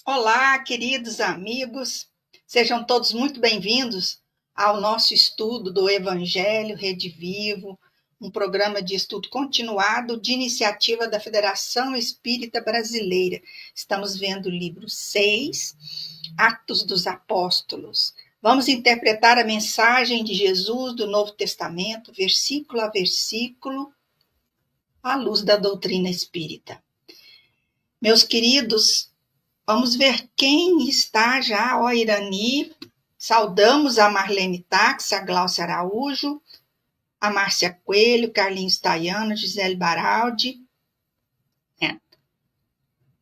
Olá, queridos amigos, sejam todos muito bem-vindos ao nosso estudo do Evangelho Rede Vivo, um programa de estudo continuado de iniciativa da Federação Espírita Brasileira. Estamos vendo o livro 6, Atos dos Apóstolos. Vamos interpretar a mensagem de Jesus do Novo Testamento, versículo a versículo, à luz da doutrina espírita. Meus queridos, vamos ver quem está já, Irani. Saudamos a Marlene Tax, a Glaucia Araújo, a Márcia Coelho, Carlinhos Taiano, Gisele Baraldi.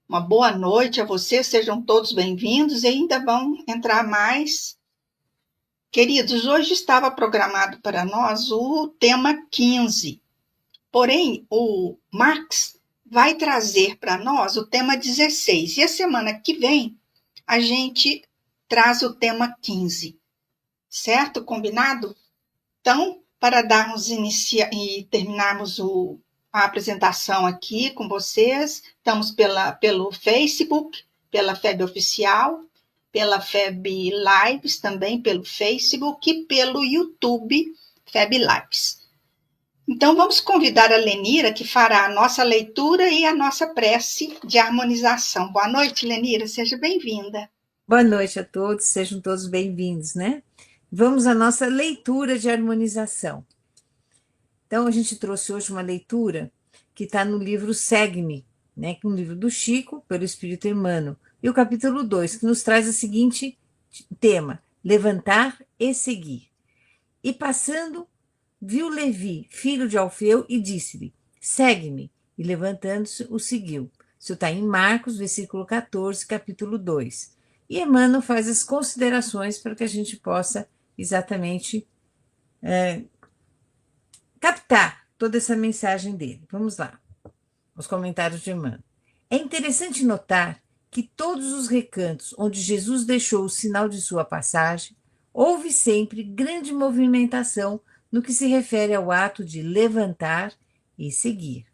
Uma boa noite a vocês, sejam todos bem-vindos e ainda vão entrar mais. Queridos, hoje estava programado para nós o tema 15, porém o Marx vai trazer para nós o tema 16. E a semana que vem, a gente traz o tema 15. Certo? Combinado? Então, para darmos início e terminarmos a apresentação aqui com vocês, estamos pelo Facebook, pela FEB Oficial, pela FEB Lives, também pelo Facebook e pelo YouTube FEB Lives. Então, vamos convidar a Lenira, que fará a nossa leitura e a nossa prece de harmonização. Boa noite, Lenira, seja bem-vinda. Boa noite a todos, sejam todos bem-vindos, né? Vamos à nossa leitura de harmonização. Então, a gente trouxe hoje uma leitura que está no livro Segue-me, né? Um livro do Chico, pelo Espírito Emmanuel, e o capítulo 2, que nos traz o seguinte tema: levantar e seguir. E passando, viu Levi, filho de Alfeu, e disse-lhe: segue-me. E levantando-se, o seguiu. Isso está em Marcos, versículo 14, capítulo 2. E Emmanuel faz as considerações para que a gente possa exatamente captar toda essa mensagem dele. Vamos lá, os comentários de Emmanuel. É interessante notar que todos os recantos onde Jesus deixou o sinal de sua passagem, houve sempre grande movimentação no que se refere ao ato de levantar e seguir.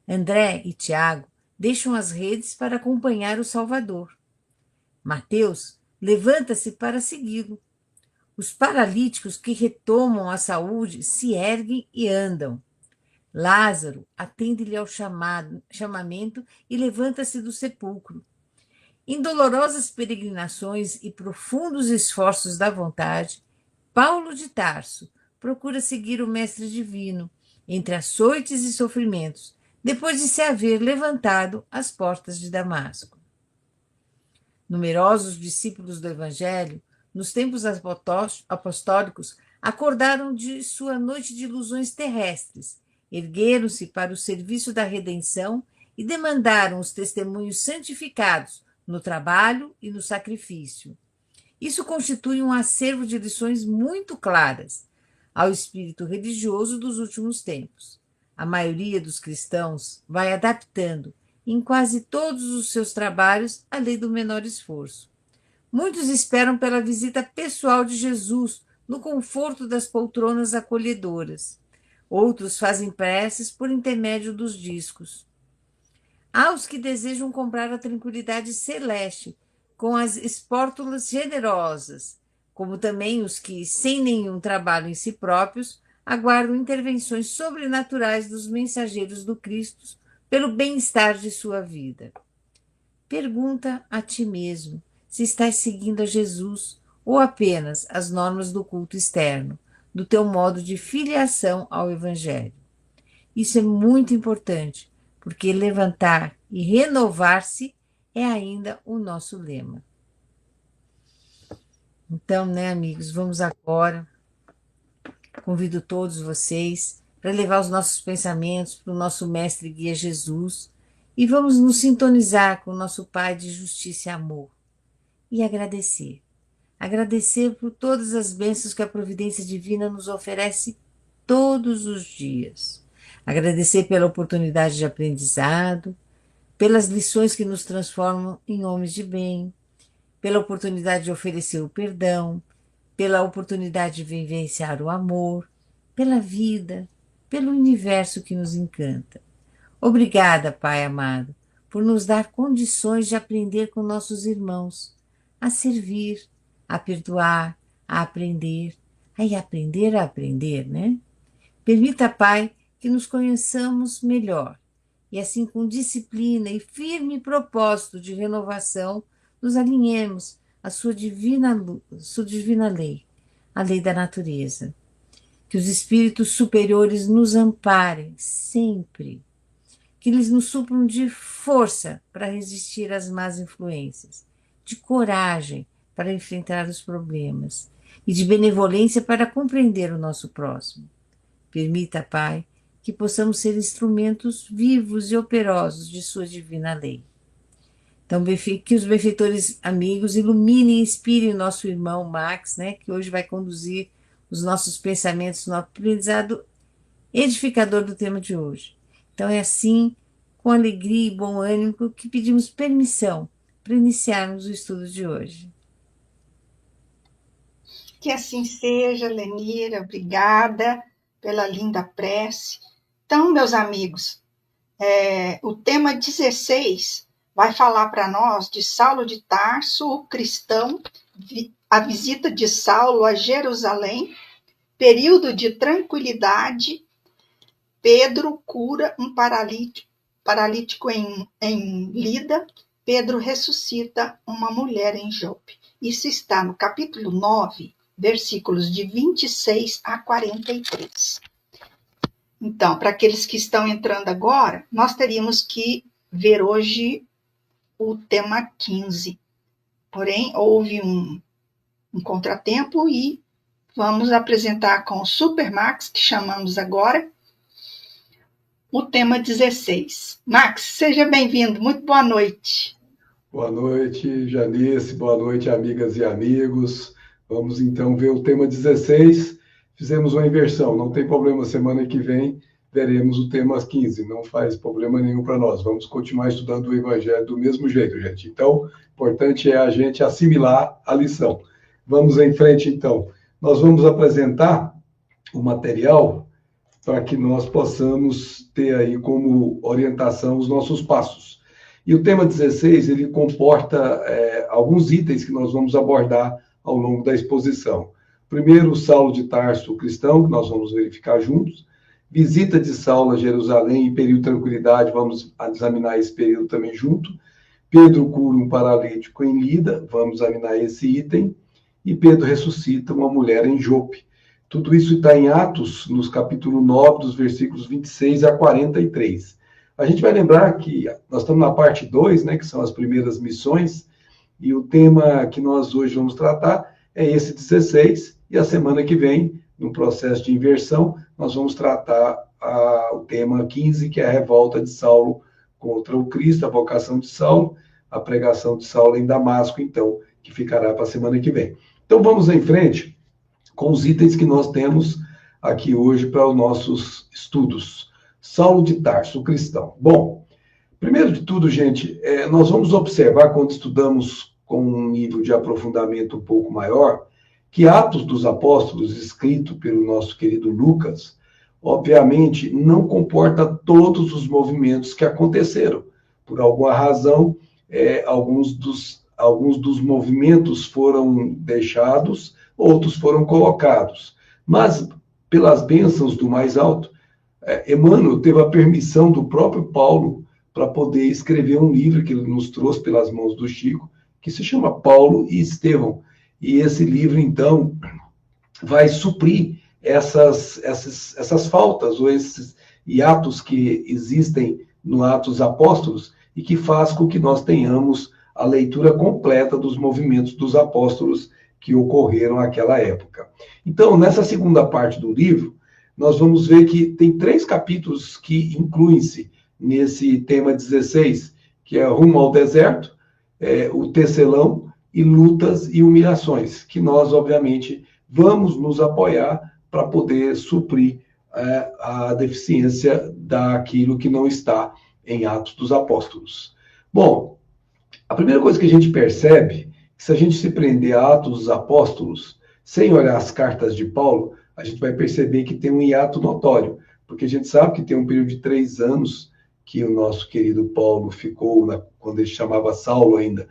André e Tiago deixam as redes para acompanhar o Salvador. Mateus levanta-se para segui-lo. Os paralíticos que retomam a saúde se erguem e andam. Lázaro atende-lhe ao chamamento e levanta-se do sepulcro. Em dolorosas peregrinações e profundos esforços da vontade, Paulo de Tarso procura seguir o Mestre Divino entre açoites e sofrimentos, depois de se haver levantado às portas de Damasco. Numerosos discípulos do Evangelho, nos tempos apostólicos, acordaram de sua noite de ilusões terrestres, ergueram-se para o serviço da redenção e demandaram os testemunhos santificados no trabalho e no sacrifício. Isso constitui um acervo de lições muito claras ao espírito religioso dos últimos tempos. A maioria dos cristãos vai adaptando em quase todos os seus trabalhos a lei do menor esforço. Muitos esperam pela visita pessoal de Jesus no conforto das poltronas acolhedoras. Outros fazem preces por intermédio dos discos. Há os que desejam comprar a tranquilidade celeste com as espórtulas generosas, como também os que, sem nenhum trabalho em si próprios, aguardam intervenções sobrenaturais dos mensageiros do Cristo pelo bem-estar de sua vida. Pergunta a ti mesmo se estás seguindo a Jesus ou apenas as normas do culto externo, do teu modo de filiação ao Evangelho. Isso é muito importante, porque levantar e renovar-se é ainda o nosso lema. Então, né, amigos, vamos agora. Convido todos vocês para levar os nossos pensamentos para o nosso Mestre Guia Jesus e vamos nos sintonizar com o nosso Pai de Justiça e Amor e agradecer. Agradecer por todas as bênçãos que a providência divina nos oferece todos os dias. Agradecer pela oportunidade de aprendizado, pelas lições que nos transformam em homens de bem, pela oportunidade de oferecer o perdão, pela oportunidade de vivenciar o amor, pela vida, pelo universo que nos encanta. Obrigada, Pai amado, por nos dar condições de aprender com nossos irmãos, a servir, a perdoar, a aprender, e aprender a aprender, né? Permita, Pai, que nos conheçamos melhor e assim com disciplina e firme propósito de renovação nos alinhemos à sua divina lei, a lei da natureza. Que os espíritos superiores nos amparem sempre, que eles nos supram de força para resistir às más influências, de coragem para enfrentar os problemas e de benevolência para compreender o nosso próximo. Permita, Pai, que possamos ser instrumentos vivos e operosos de sua divina lei. Então, que os benfeitores amigos iluminem e inspirem nosso irmão Max, né, que hoje vai conduzir os nossos pensamentos no aprendizado edificador do tema de hoje. Então, é assim, com alegria e bom ânimo, que pedimos permissão para iniciarmos o estudo de hoje. Que assim seja, Lenira, obrigada pela linda prece. Então, meus amigos, o tema 16 vai falar para nós de Saulo de Tarso, o cristão, a visita de Saulo a Jerusalém, período de tranquilidade, Pedro cura um paralítico em Lida, Pedro ressuscita uma mulher em Jope. Isso está no capítulo 9, versículos de 26 a 43. Então, para aqueles que estão entrando agora, nós teríamos que ver hoje o tema 15. Porém, houve um contratempo e vamos apresentar com o Supermax, que chamamos agora, o tema 16. Max, seja bem-vindo. Muito boa noite. Boa noite, Janice. Boa noite, amigas e amigos. Vamos então ver o tema 16. Fizemos uma inversão, não tem problema, semana que vem veremos o tema 15, não faz problema nenhum para nós. Vamos continuar estudando o Evangelho do mesmo jeito, gente. Então, o importante é a gente assimilar a lição. Vamos em frente, então. Nós vamos apresentar o material para que nós possamos ter aí como orientação os nossos passos. E o tema 16, ele comporta alguns itens que nós vamos abordar ao longo da exposição. Primeiro, Saulo de Tarso, o cristão, que nós vamos verificar juntos. Visita de Saulo a Jerusalém em período de tranquilidade, vamos examinar esse período também junto. Pedro cura um paralítico em Lida, vamos examinar esse item. E Pedro ressuscita uma mulher em Jope. Tudo isso está em Atos, nos capítulo 9, dos versículos 26 a 43. A gente vai lembrar que nós estamos na parte 2, né, que são as primeiras missões, e o tema que nós hoje vamos tratar é esse 16, e a semana que vem, no processo de inversão, nós vamos tratar o tema 15, que é a revolta de Saulo contra o Cristo, a vocação de Saulo, a pregação de Saulo em Damasco, então, que ficará para a semana que vem. Então, vamos em frente com os itens que nós temos aqui hoje para os nossos estudos. Saulo de Tarso, o cristão. Bom, primeiro de tudo, gente, nós vamos observar, quando estudamos com um nível de aprofundamento um pouco maior, que Atos dos Apóstolos, escrito pelo nosso querido Lucas, obviamente não comporta todos os movimentos que aconteceram. Por alguma razão, alguns dos movimentos foram deixados, outros foram colocados. Mas, pelas bênçãos do mais alto, Emmanuel teve a permissão do próprio Paulo para poder escrever um livro que ele nos trouxe pelas mãos do Chico, que se chama Paulo e Estevão. E esse livro, então, vai suprir essas faltas ou esses hiatos que existem no Atos Apóstolos e que faz com que nós tenhamos a leitura completa dos movimentos dos apóstolos que ocorreram naquela época. Então, nessa segunda parte do livro, nós vamos ver que tem 3 capítulos que incluem-se nesse tema 16, que é Rumo ao Deserto, o Tecelão e Lutas e Humilhações, que nós, obviamente, vamos nos apoiar para poder suprir a deficiência daquilo que não está em Atos dos Apóstolos. Bom, a primeira coisa que a gente percebe, que se a gente se prender a Atos dos Apóstolos, sem olhar as cartas de Paulo, a gente vai perceber que tem um hiato notório, porque a gente sabe que tem um período de 3 anos que o nosso querido Paulo ficou, quando ele chamava Saulo ainda,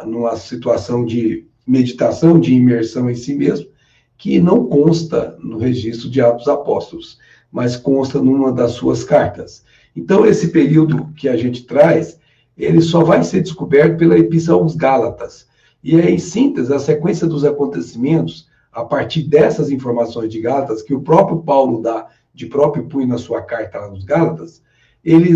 numa situação de meditação, de imersão em si mesmo, que não consta no registro de Atos Apóstolos, mas consta numa das suas cartas. Então, esse período que a gente traz, ele só vai ser descoberto pela Epístola aos Gálatas. E é, em síntese, a sequência dos acontecimentos, a partir dessas informações de Gálatas, que o próprio Paulo dá de próprio punho na sua carta aos Gálatas,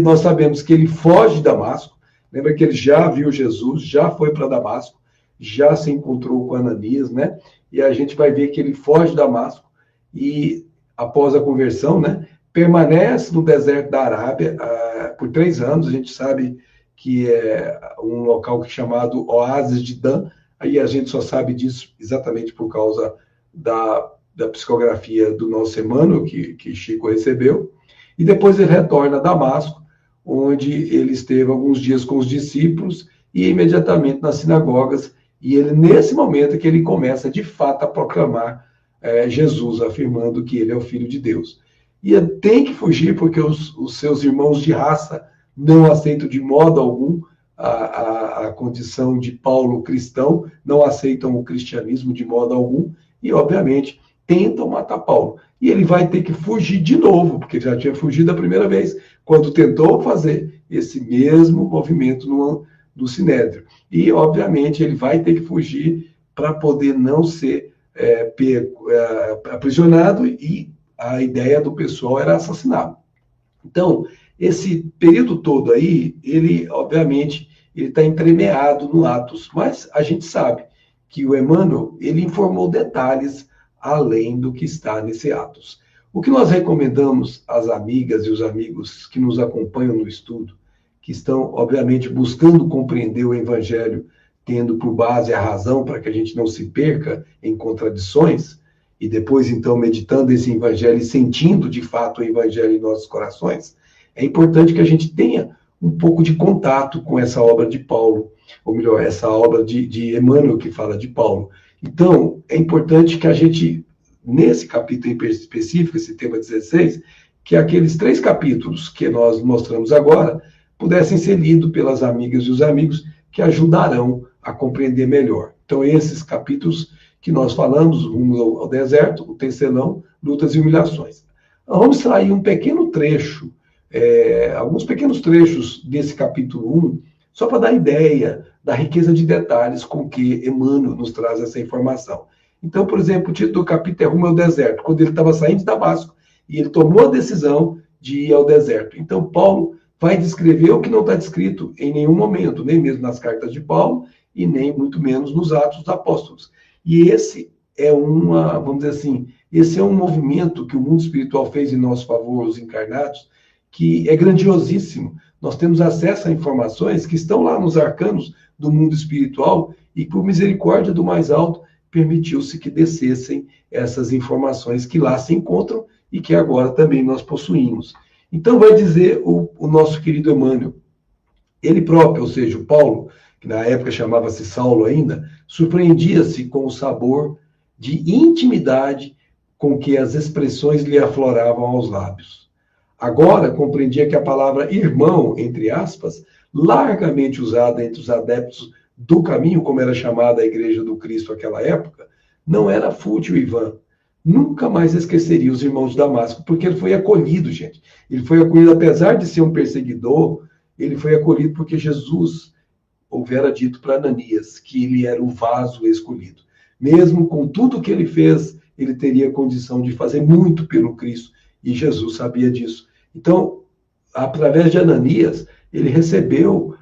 nós sabemos que ele foge de Damasco. Lembra que ele já viu Jesus, já foi para Damasco, já se encontrou com Ananias, né? E a gente vai ver que ele foge de Damasco e, após a conversão, né, permanece no deserto da Arábia por 3 anos. A gente sabe que é um local chamado Oásis de Dan. Aí a gente só sabe disso exatamente por causa da psicografia do nosso Emmanuel, que Chico recebeu. E depois ele retorna a Damasco, onde ele esteve alguns dias com os discípulos e imediatamente nas sinagogas. E nesse momento, que ele começa, de fato, a proclamar Jesus, afirmando que ele é o Filho de Deus. E ele tem que fugir, porque os seus irmãos de raça não aceitam de modo algum a condição de Paulo cristão, não aceitam o cristianismo de modo algum, e, obviamente, tentam matar Paulo. E ele vai ter que fugir de novo, porque já tinha fugido a primeira vez, quando tentou fazer esse mesmo movimento no Sinédrio. E, obviamente, ele vai ter que fugir para poder não ser aprisionado, e a ideia do pessoal era assassiná-lo. Então, esse período todo aí, ele, obviamente, ele está entremeado no Atos, mas a gente sabe que o Emmanuel, ele informou detalhes além do que está nesse Atos. O que nós recomendamos às amigas e os amigos que nos acompanham no estudo, que estão, obviamente, buscando compreender o Evangelho, tendo por base a razão para que a gente não se perca em contradições, e depois, então, meditando esse Evangelho e sentindo, de fato, o Evangelho em nossos corações, é importante que a gente tenha um pouco de contato com essa obra de Paulo, ou melhor, essa obra de Emmanuel, que fala de Paulo. Então, é importante que a gente, nesse capítulo em específico, esse tema 16, que aqueles 3 capítulos que nós mostramos agora pudessem ser lidos pelas amigas e os amigos, que ajudarão a compreender melhor. Então, esses capítulos que nós falamos, rumo ao deserto, o tecelão, lutas e humilhações. Vamos extrair um pequeno trecho, alguns pequenos trechos desse capítulo 1, só para dar ideia da riqueza de detalhes com que Emmanuel nos traz essa informação. Então, por exemplo, o título do capítulo é Rumo ao Deserto, quando ele estava saindo de Damasco, e ele tomou a decisão de ir ao deserto. Então, Paulo vai descrever o que não está descrito em nenhum momento, nem mesmo nas cartas de Paulo, e nem muito menos nos Atos dos Apóstolos. E esse é vamos dizer assim, esse é um movimento que o mundo espiritual fez em nosso favor, os encarnados, que é grandiosíssimo. Nós temos acesso a informações que estão lá nos arcanos do mundo espiritual e, por misericórdia do mais alto, permitiu-se que descessem essas informações que lá se encontram e que agora também nós possuímos. Então, vai dizer o nosso querido Emmanuel, ele próprio, ou seja, o Paulo, que na época chamava-se Saulo ainda, surpreendia-se com o sabor de intimidade com que as expressões lhe afloravam aos lábios. Agora compreendia que a palavra irmão, entre aspas, largamente usada entre os adeptos do caminho, como era chamada a Igreja do Cristo naquela época, não era fútil e vã. Nunca mais esqueceria os irmãos de Damasco, porque ele foi acolhido, gente. Ele foi acolhido, apesar de ser um perseguidor, ele foi acolhido porque Jesus houvera dito para Ananias que ele era o vaso escolhido. Mesmo com tudo que ele fez, ele teria condição de fazer muito pelo Cristo, e Jesus sabia disso. Então, através de Ananias, ele recebeu,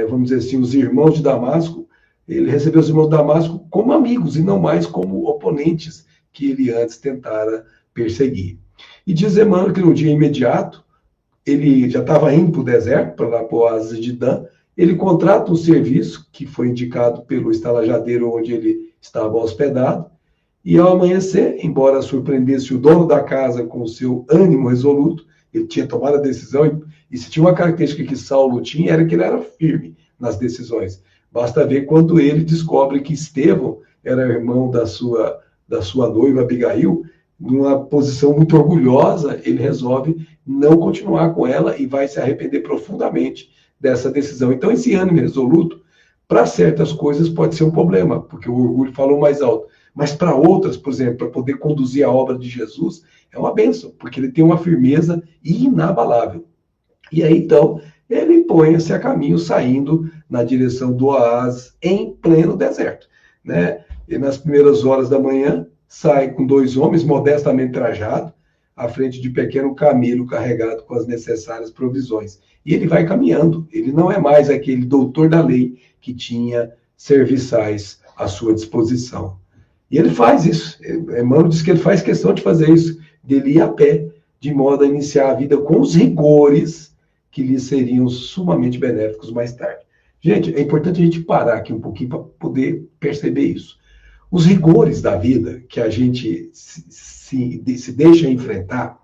vamos dizer assim, os irmãos de Damasco, ele recebeu os irmãos de Damasco como amigos, e não mais como oponentes que ele antes tentara perseguir. E diz Emmanuel que no dia imediato, ele já estava indo para o deserto, para lá para o Oásis de Dan, ele contrata um serviço que foi indicado pelo estalajadeiro onde ele estava hospedado, e ao amanhecer, embora surpreendesse o dono da casa com o seu ânimo resoluto, ele tinha tomado a decisão E se tinha uma característica que Saulo tinha, era que ele era firme nas decisões. Basta ver quando ele descobre que Estevão era irmão da sua noiva Abigail, numa posição muito orgulhosa, ele resolve não continuar com ela e vai se arrepender profundamente dessa decisão. Então, esse ânimo resoluto, para certas coisas, pode ser um problema, porque o orgulho falou mais alto. Mas para outras, por exemplo, para poder conduzir a obra de Jesus, é uma bênção, porque ele tem uma firmeza inabalável. E aí, então, ele põe-se a caminho, saindo na direção do oásis, em pleno deserto, né? E nas primeiras horas da manhã, sai com 2 homens modestamente trajados, à frente de pequeno camelo carregado com as necessárias provisões. E ele vai caminhando. Ele não é mais aquele doutor da lei que tinha serviçais à sua disposição. E ele faz isso. Emmanuel diz que ele faz questão de fazer isso, dele ir a pé, de modo a iniciar a vida com os rigores que lhe seriam sumamente benéficos mais tarde. Gente, é importante a gente parar aqui um pouquinho para poder perceber isso. Os rigores da vida que a gente se deixa enfrentar,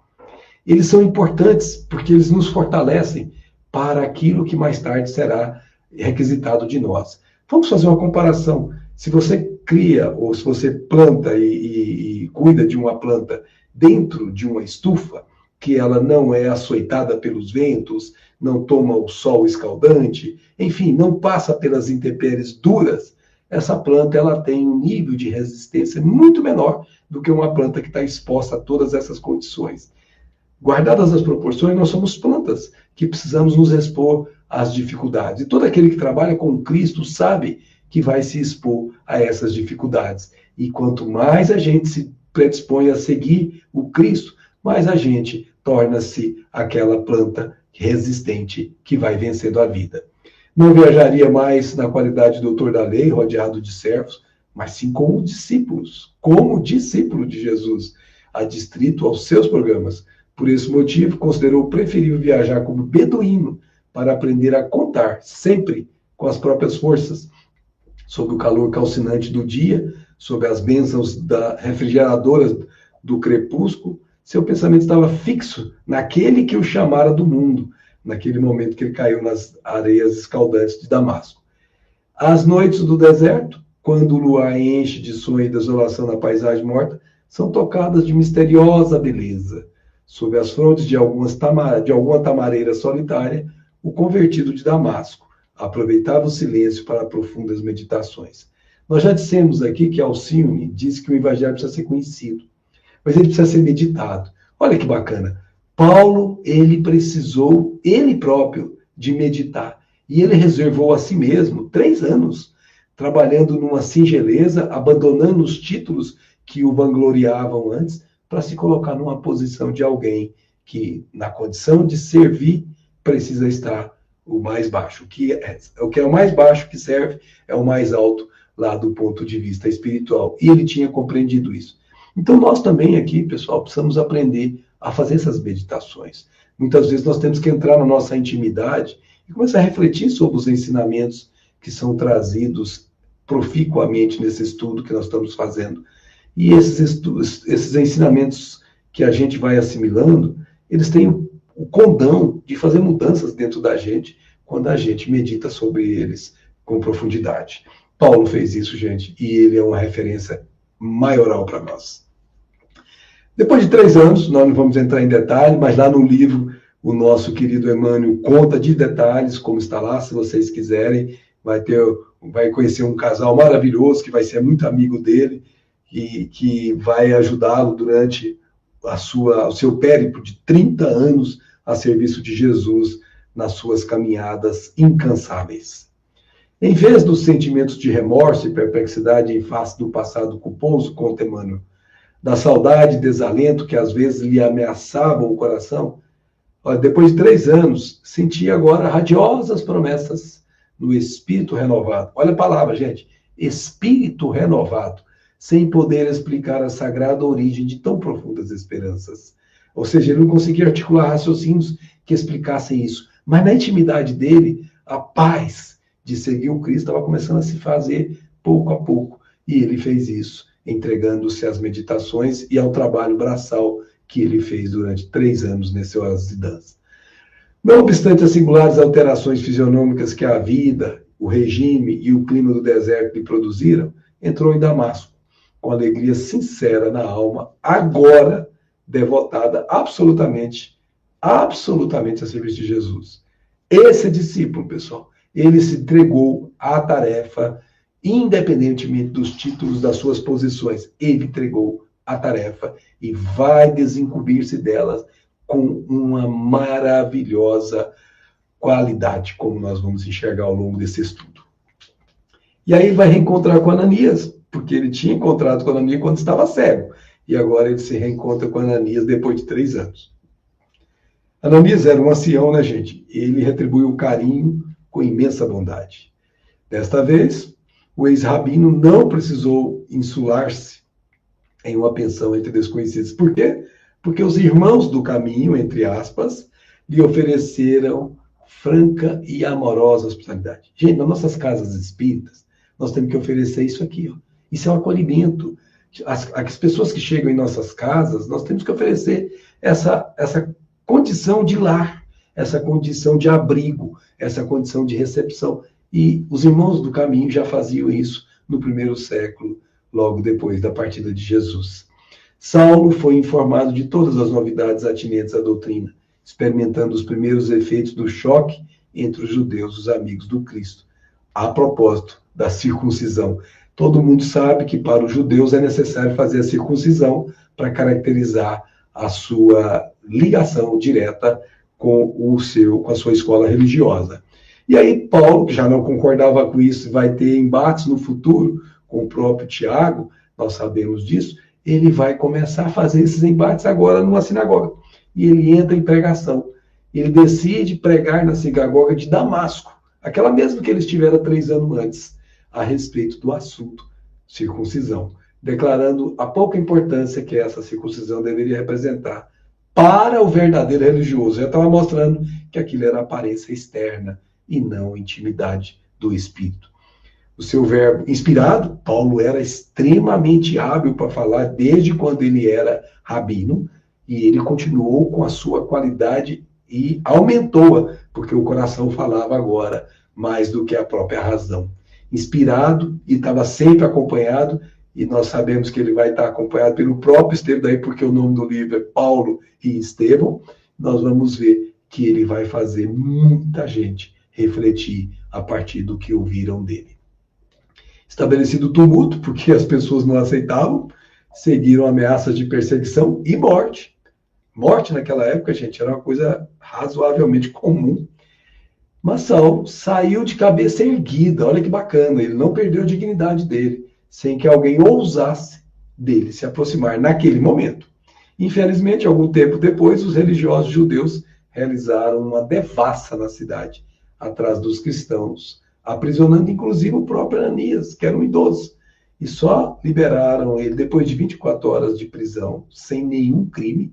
eles são importantes porque eles nos fortalecem para aquilo que mais tarde será requisitado de nós. Vamos fazer uma comparação. Se você cria ou se você planta e cuida de uma planta dentro de uma estufa, que ela não é açoitada pelos ventos, não toma o sol escaldante, enfim, não passa pelas intempéries duras, essa planta ela tem um nível de resistência muito menor do que uma planta que está exposta a todas essas condições. Guardadas as proporções, nós somos plantas que precisamos nos expor às dificuldades. E todo aquele que trabalha com Cristo sabe que vai se expor a essas dificuldades. E quanto mais a gente se predispõe a seguir o Cristo, mais a gente torna-se aquela planta resistente que vai vencendo a vida. Não viajaria mais na qualidade de doutor da lei, rodeado de servos, mas sim como discípulo de Jesus, adstrito aos seus programas. Por esse motivo, considerou preferível viajar como beduíno para aprender a contar, sempre com as próprias forças, sob o calor calcinante do dia, sob as bênçãos da refrigeradora do crepúsculo. Seu pensamento estava fixo naquele que o chamara do mundo, naquele momento que ele caiu nas areias escaldantes de Damasco. As noites do deserto, quando o luar enche de sonho e desolação na paisagem morta, são tocadas de misteriosa beleza. Sob as frontes de alguma tamareira solitária, o convertido de Damasco aproveitava o silêncio para profundas meditações. Nós já dissemos aqui que Alcione diz que o Evangelho precisa ser conhecido, mas ele precisa ser meditado. Olha que bacana. Paulo, ele precisou, ele próprio, de meditar. E ele reservou a si mesmo 3 anos, trabalhando numa singeleza, abandonando os títulos que o vangloriavam antes, para se colocar numa posição de alguém que, na condição de servir, precisa estar o mais baixo. O que é o mais baixo que serve é o mais alto lá do ponto de vista espiritual. E ele tinha compreendido isso. Então, nós também aqui, pessoal, precisamos aprender a fazer essas meditações. Muitas vezes nós temos que entrar na nossa intimidade e começar a refletir sobre os ensinamentos que são proficuamente nesse estudo que nós estamos fazendo. E esses ensinamentos que a gente vai assimilando, eles têm o condão de fazer mudanças dentro da gente quando a gente medita sobre eles com profundidade. Paulo fez isso, gente, e ele é uma referência maioral para nós. Depois de 3 anos, nós não vamos entrar em detalhe, mas lá no livro, o nosso querido Emmanuel conta de detalhes como está lá, se vocês quiserem, vai conhecer um casal maravilhoso que vai ser muito amigo dele e que vai ajudá-lo durante o seu périplo de 30 anos a serviço de Jesus nas suas caminhadas incansáveis. Em vez dos sentimentos de remorso e perplexidade em face do passado culposo, conta Emmanuel, da saudade e desalento que às vezes lhe ameaçavam o coração, depois de 3 anos, sentia agora radiosas promessas no espírito renovado. Olha a palavra, gente, espírito renovado, sem poder explicar a sagrada origem de tão profundas esperanças. Ou seja, ele não conseguia articular raciocínios que explicassem isso. Mas na intimidade dele, a paz de seguir o Cristo estava começando a se fazer pouco a pouco. E ele fez isso, entregando-se às meditações e ao trabalho braçal que ele fez durante 3 anos nesse oásis de dança. Não obstante as singulares alterações fisionômicas que a vida, o regime e o clima do deserto lhe produziram, entrou em Damasco, com alegria sincera na alma, agora devotada absolutamente a serviço de Jesus. Esse discípulo, pessoal, ele se entregou à tarefa, independentemente dos títulos das suas posições. Ele entregou a tarefa e vai desincumbir-se delas com uma maravilhosa qualidade, como nós vamos enxergar ao longo desse estudo. E aí vai reencontrar com Ananias, porque ele tinha encontrado com Ananias quando estava cego, e agora ele se reencontra com Ananias depois de 3 anos. Ananias era um ancião, né, gente? Ele retribuiu o carinho com imensa bondade. Desta vez, o ex-rabino não precisou insular-se em uma pensão entre desconhecidos. Por quê? Porque os irmãos do caminho, entre aspas, lhe ofereceram franca e amorosa hospitalidade. Gente, nas nossas casas espíritas, nós temos que oferecer isso aqui, ó. Isso é um acolhimento. As pessoas que chegam em nossas casas, nós temos que oferecer essa condição de lar, essa condição de abrigo, essa condição de recepção. E os irmãos do caminho já faziam isso no 1º século, logo depois da partida de Jesus. Saulo foi informado de todas as novidades atinentes à doutrina, experimentando os primeiros efeitos do choque entre os judeus, os amigos do Cristo. A propósito da circuncisão, todo mundo sabe que para os judeus é necessário fazer a circuncisão para caracterizar a sua ligação direta com a sua escola religiosa. E aí Paulo, que já não concordava com isso, vai ter embates no futuro com o próprio Tiago, nós sabemos disso, ele vai começar a fazer esses embates agora numa sinagoga. E ele entra em pregação. Ele decide pregar na sinagoga de Damasco, aquela mesma que ele estivera 3 anos antes, a respeito do assunto circuncisão, declarando a pouca importância que essa circuncisão deveria representar para o verdadeiro religioso. Já estava mostrando que aquilo era aparência externa e não intimidade do espírito. O seu verbo inspirado, Paulo era extremamente hábil para falar desde quando ele era rabino, e ele continuou com a sua qualidade e aumentou-a, porque o coração falava agora mais do que a própria razão. Inspirado e estava sempre acompanhado, e nós sabemos que ele vai estar acompanhado pelo próprio Estevão, daí porque o nome do livro é Paulo e Estevão. Nós vamos ver que ele vai fazer muita gente refletir a partir do que ouviram dele. Estabelecido tumulto, porque as pessoas não aceitavam, seguiram ameaças de perseguição e morte. Morte naquela época, gente, era uma coisa razoavelmente comum. Mas Saulo saiu de cabeça erguida, olha que bacana, ele não perdeu a dignidade dele, sem que alguém ousasse dele se aproximar naquele momento. Infelizmente, algum tempo depois, os religiosos judeus realizaram uma devassa na cidade, atrás dos cristãos, aprisionando inclusive o próprio Ananias, que era um idoso, e só liberaram ele depois de 24 horas de prisão, sem nenhum crime,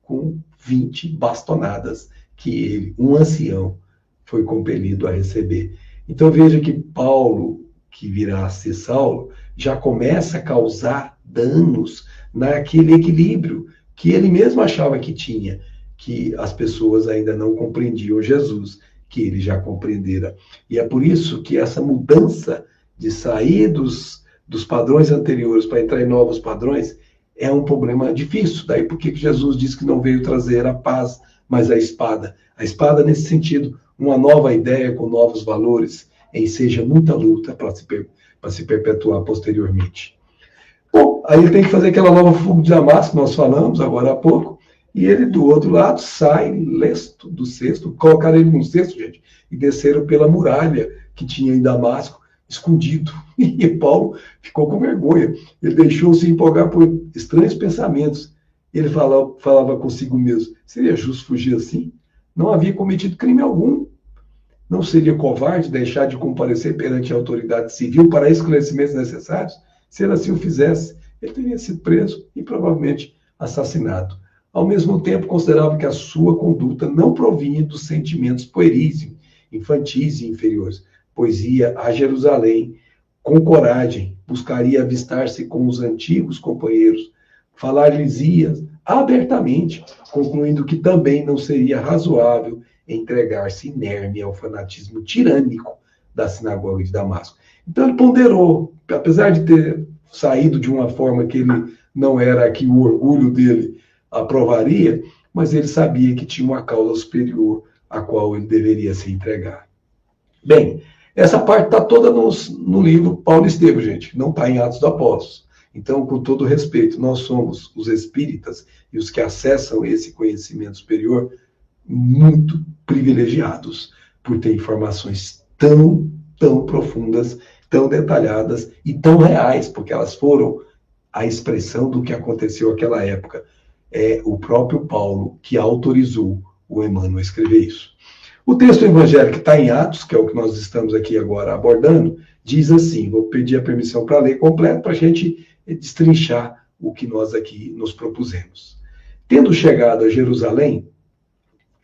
com 20 bastonadas que ele, um ancião, foi compelido a receber. Então veja que Paulo, que virá a ser Saulo, já começa a causar danos naquele equilíbrio que ele mesmo achava que tinha, que as pessoas ainda não compreendiam Jesus, que ele já compreendera. E é por isso que essa mudança de sair dos padrões anteriores para entrar em novos padrões é um problema difícil. Daí porque Jesus disse que não veio trazer a paz, mas a espada. A espada nesse sentido, uma nova ideia com novos valores, em seja muita luta para se perpetuar posteriormente. Bom, aí ele tem que fazer aquela nova fuga de Damasco, que nós falamos agora há pouco, e ele do outro lado sai lesto do cesto, colocaram ele num cesto, gente, e desceram pela muralha que tinha em Damasco, escondido. E Paulo ficou com vergonha. Ele deixou-se empolgar por estranhos pensamentos. Ele falava consigo mesmo, seria justo fugir assim? Não havia cometido crime algum. Não seria covarde deixar de comparecer perante a autoridade civil para esclarecimentos necessários? Se ele assim o fizesse, ele teria sido preso e provavelmente assassinado. Ao mesmo tempo, considerava que a sua conduta não provinha dos sentimentos pueris, infantis e inferiores, pois ia a Jerusalém com coragem, buscaria avistar-se com os antigos companheiros, falar-lhes-ia abertamente, concluindo que também não seria razoável entregar-se inerme ao fanatismo tirânico da sinagoga de Damasco. Então ele ponderou, apesar de ter saído de uma forma que ele não era a que o orgulho dele aprovaria, mas ele sabia que tinha uma causa superior a qual ele deveria se entregar. Bem, essa parte está toda no livro Paulo e Estevão, gente, não está em Atos dos Apóstolos. Então, com todo respeito, nós somos os espíritas e os que acessam esse conhecimento superior muito privilegiados por ter informações tão profundas, tão detalhadas e tão reais, porque elas foram a expressão do que aconteceu naquela época. É o próprio Paulo que autorizou o Emmanuel a escrever isso. O texto evangélico que está em Atos, que é o que nós estamos aqui agora abordando, diz assim, vou pedir a permissão para ler completo, para a gente destrinchar o que nós aqui nos propusemos. Tendo chegado a Jerusalém,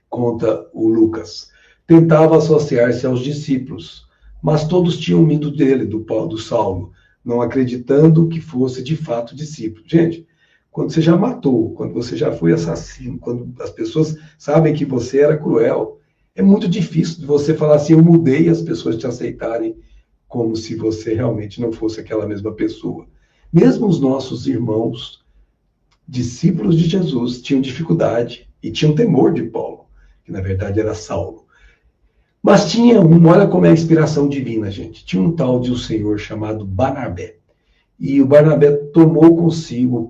conta o Lucas, tentava associar-se aos discípulos, mas todos tinham medo dele, do Saulo, não acreditando que fosse de fato discípulo. Gente, quando você já matou, quando você já foi assassino, quando as pessoas sabem que você era cruel, é muito difícil de você falar assim, eu mudei e as pessoas te aceitarem como se você realmente não fosse aquela mesma pessoa. Mesmo os nossos irmãos, discípulos de Jesus, tinham dificuldade e tinham temor de Paulo, que na verdade era Saulo. Mas tinha olha como é a inspiração divina, gente. Tinha um tal de um senhor chamado Barnabé. E o Barnabé tomou consigo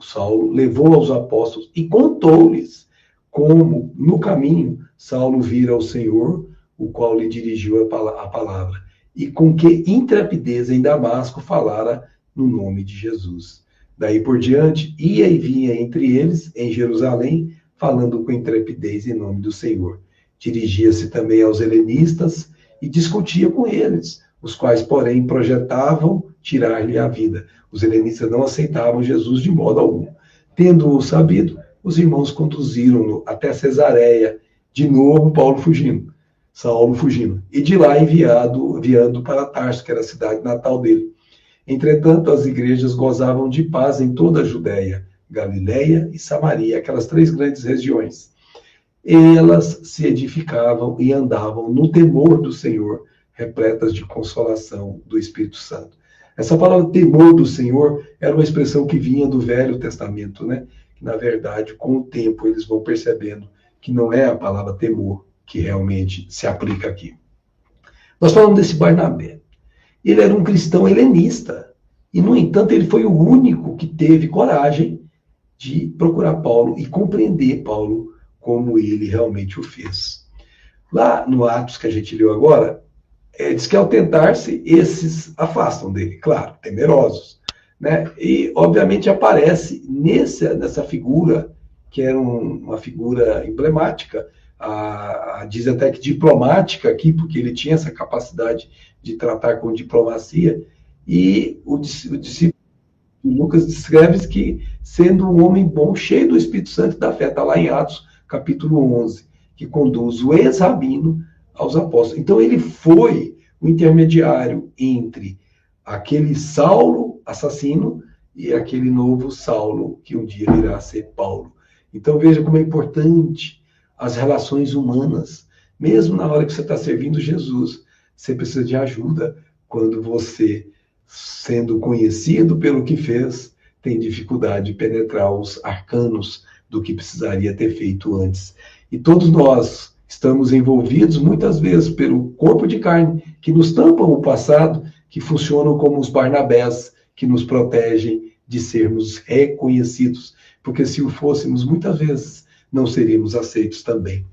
Saulo, levou aos apóstolos e contou-lhes como, no caminho, Saulo vira o Senhor, o qual lhe dirigiu a palavra, e com que intrepidez em Damasco falara no nome de Jesus. Daí por diante, ia e vinha entre eles, em Jerusalém, falando com intrepidez em nome do Senhor. Dirigia-se também aos helenistas e discutia com eles, os quais, porém, projetavam tirar-lhe a vida. Os helenistas não aceitavam Jesus de modo algum. Tendo-o sabido, os irmãos conduziram-no até Cesareia, de novo Saulo fugindo, e de lá enviando para Tarso, que era a cidade natal dele. Entretanto, as igrejas gozavam de paz em toda a Judéia, Galiléia e Samaria, aquelas 3 grandes regiões. Elas se edificavam e andavam no temor do Senhor, repletas de consolação do Espírito Santo. Essa palavra temor do Senhor era uma expressão que vinha do Velho Testamento, né? Na verdade, com o tempo, eles vão percebendo que não é a palavra temor que realmente se aplica aqui. Nós falamos desse Barnabé. Ele era um cristão helenista. E, no entanto, ele foi o único que teve coragem de procurar Paulo e compreender Paulo como ele realmente o fez. Lá no Atos que a gente leu agora, diz que ao tentar-se, esses afastam dele, claro, temerosos. Né? E, obviamente, aparece nessa figura, que era uma figura emblemática, diz até que diplomática aqui, porque ele tinha essa capacidade de tratar com diplomacia, e o discípulo Lucas descreve que sendo um homem bom, cheio do Espírito Santo e da fé, está lá em Atos, capítulo 11, que conduz o ex-rabino aos apóstolos. Então ele foi o intermediário entre aquele Saulo assassino e aquele novo Saulo que um dia virá a ser Paulo. Então veja como é importante as relações humanas. Mesmo na hora que você está servindo Jesus, você precisa de ajuda quando você, sendo conhecido pelo que fez, tem dificuldade de penetrar os arcanos do que precisaria ter feito antes. E todos nós estamos envolvidos muitas vezes pelo corpo de carne, que nos tampam o passado, que funcionam como os Barnabés, que nos protegem de sermos reconhecidos, porque se o fôssemos, muitas vezes não seríamos aceitos também.